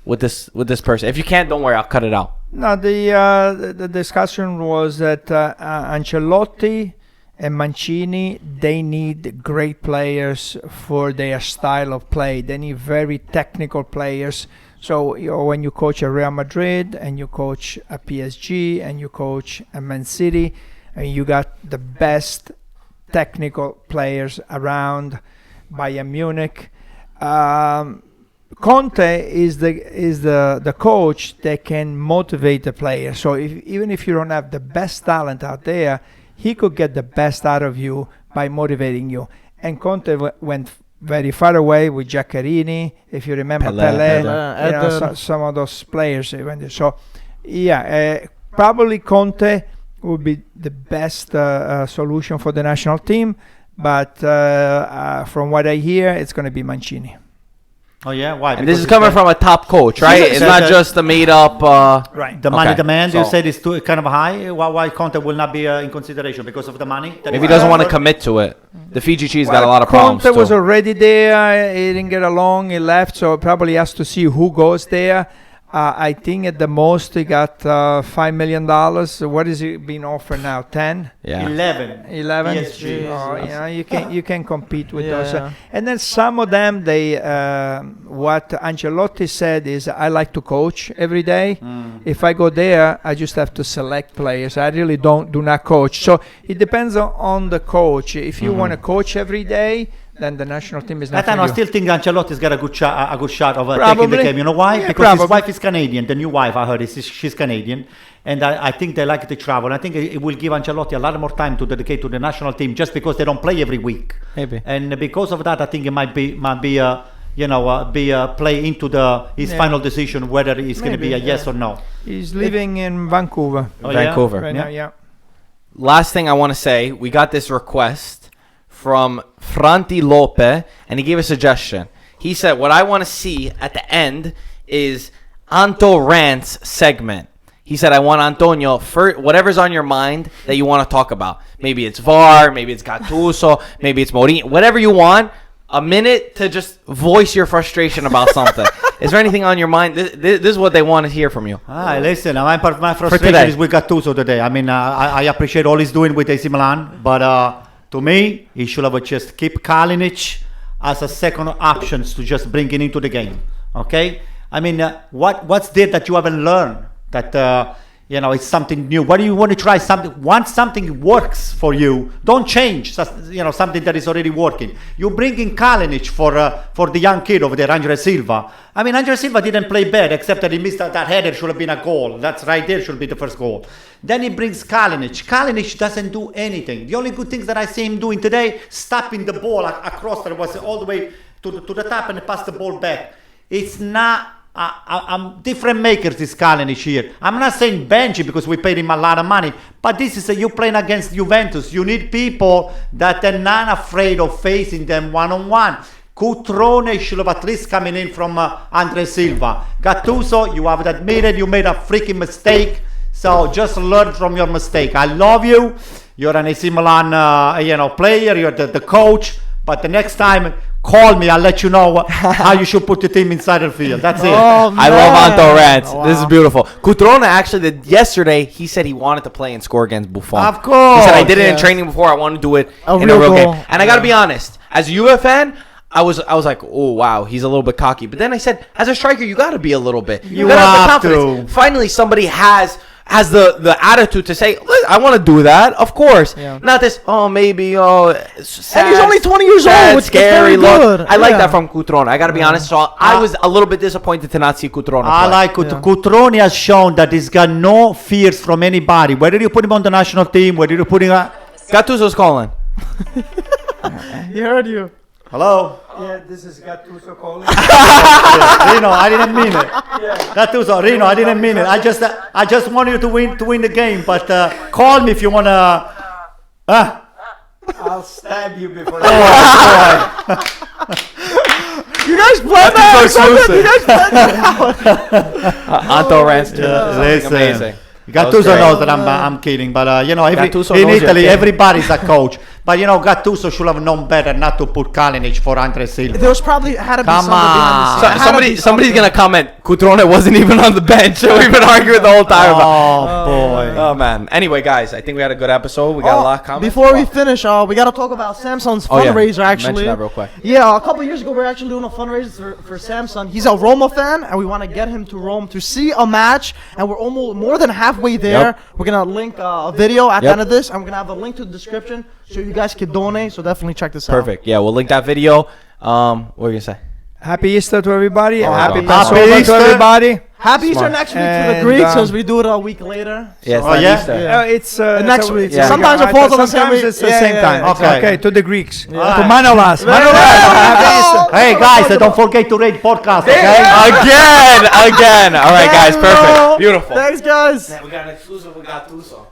with this person? If you can't, don't worry, I'll cut it out.
No, the discussion was that Ancelotti and Mancini, they need great players for their style of play. They need very technical players. So when you coach a Real Madrid and you coach a PSG and you coach a Man City, and you got the best technical players around. Bayern Munich. Conte is the coach that can motivate the player. So even if you don't have the best talent out there, he could get the best out of you by motivating you. And Conte went very far away with Giaccherini, if you remember Pelé, some of those players. So, probably Conte would be the best solution for the national team. But from what I hear, it's going to be Mancini.
Oh yeah, why?
And this is coming from a top coach, right? It's not just a made-up.
Right. The money demand, you said, is too kind of high. Why Conte will not be in consideration because of the money?
Maybe he doesn't want to commit to it. The Fiji cheese got a lot of problems.
Conte was already there. He didn't get along. He left, so probably has to see who goes there. I think at the most he got $5 million. What is he being offered now? 10?
Yeah.
11.
PSG.
Oh, you can compete with those. And then some of them, they what Ancelotti said is, I like to coach every day. If I go there, I just have to select players. I really do not coach. So it depends on the coach. If you want to coach every day, then the national team is not for you.
I still think Ancelotti's got a good shot of taking the game. You know why? Because his wife is Canadian. The new wife, I heard, she's Canadian. And I think they like to travel. I think it will give Ancelotti a lot more time to dedicate to the national team just because they don't play every week.
Maybe.
And because of that, I think it might be play into his final decision whether it's going to be a yes or no.
He's living in Vancouver.
Vancouver.
Right now.
Last thing I want to say, we got this request from Franti Lope, and he gave a suggestion. He said, what I want to see at the end is Anto Rant's segment. He said, I want Antonio, for whatever's on your mind that you want to talk about. Maybe it's VAR, maybe it's Gattuso, maybe it's Mourinho, whatever you want. A minute to just voice your frustration about something. Is there anything on your mind? This is what they want to hear from you.
Listen, my frustration is with Gattuso today. I mean, I appreciate all he's doing with AC Milan, but to me, he should have just keep Kalinic as a second option to just bring it into the game. Okay? I mean, what's there that you haven't learned? That it's something new. What do you want to try? Once something works for you, don't change. Something that is already working. You bring in Kalinic for the young kid over there, Andre Silva. I mean, Andre Silva didn't play bad, except that he missed that header. Should have been a goal. That's right there. Should be the first goal. Then he brings Kalinic. Kalinic doesn't do anything. The only good things that I see him doing today, stopping the ball across that was all the way to the top and pass the ball back. It's not. I'm different makers this Kalinic here. I'm not saying bench him because we paid him a lot of money, but this is you playing against Juventus. You need people that are not afraid of facing them one-on-one. Cutrone should have at least coming in from Andre Silva. Gattuso, you have admitted you made a freaking mistake, so just learn from your mistake. I love you. You're an AC Milan player. You're the coach. But the next time, call me. I'll let you know how you should put the team inside the field. That's it.
Oh,
I love Anto Rant.
Wow.
This is beautiful. Cutrone actually yesterday, he said he wanted to play and score against Buffon.
Of course.
He said, I did it in training before. I want to do it in a real game. And I got to be honest. As a Juve fan, I was like, oh, wow, he's a little bit cocky. But then I said, as a striker, you got to be a little bit. You got to have the confidence. Finally, somebody has the attitude to say, I want to do that, of course. Yeah. Not this, maybe, sad,
and he's only 20 years old, which
scary
is very
look.
good.
I like that from Cutrone. I got to be honest. So I was a little bit disappointed to not see Cutrone play.
I like Cutrone has shown that he's got no fears from anybody. Whether you put him on the national team, whether you put him
Gattuso's calling.
He heard you.
Hello?
Yeah, this is Gattuso calling.
Rino, I didn't mean it. Gattuso, Rino, I didn't mean it. I just want you to win the game, but call me if you want to...
I'll stab you before.
You guys planned that?
That's so
You
exclusive.
guys planned that?
Anto Ranch.
Listen.
Amazing.
Gattuso
great.
knows that I'm kidding, but in
Gattuso knows
Italy
you're kidding.
everybody's a coach. But Gattuso should have known better not to put Kalinic for Andre Silva.
There was probably had to be
Come
something behind the
on.
scenes. Had to be
Somebody's
something.
gonna comment. Cutrone wasn't even on the bench. We've been arguing the whole time about.
Oh boy.
Oh man. Anyway, guys, I think we had a good episode. We got a lot coming.
Before we finish, we gotta talk about Samsung's
Oh, yeah.
fundraiser.
Mention
Actually,
that real quick.
Yeah, a couple years ago, we were actually doing a fundraiser for Samsung. He's a Roma fan, and we want to get him to Rome to see a match. And we're almost more than halfway there.
Yep.
We're gonna link a video at the
Yep.
end of this, and we're gonna have a link to the description so you guys can donate. So definitely check this out.
Perfect. Yeah, we'll link that video. What were you gonna say?
Happy Easter to everybody. and happy
Happy
Passover to
Easter.
everybody.
Happy Easter
Smart.
next week to the
And,
Greeks, as we do it a week later.
Yeah, it's
Oh,
not
yeah?
Easter.
Yeah.
It's
Next week.
Yeah.
Sometimes it falls on the same
Sometimes
week.
it's the
Yeah,
same
yeah,
time.
yeah.
Okay.
Okay.
To the Greeks.
Yeah.
To Manolas.
Yeah.
Happy Easter.
Hey guys, don't forget to rate podcast, okay?
Again. All right, guys. Perfect. Beautiful.
Thanks, guys.
We got an exclusive with Gattuso.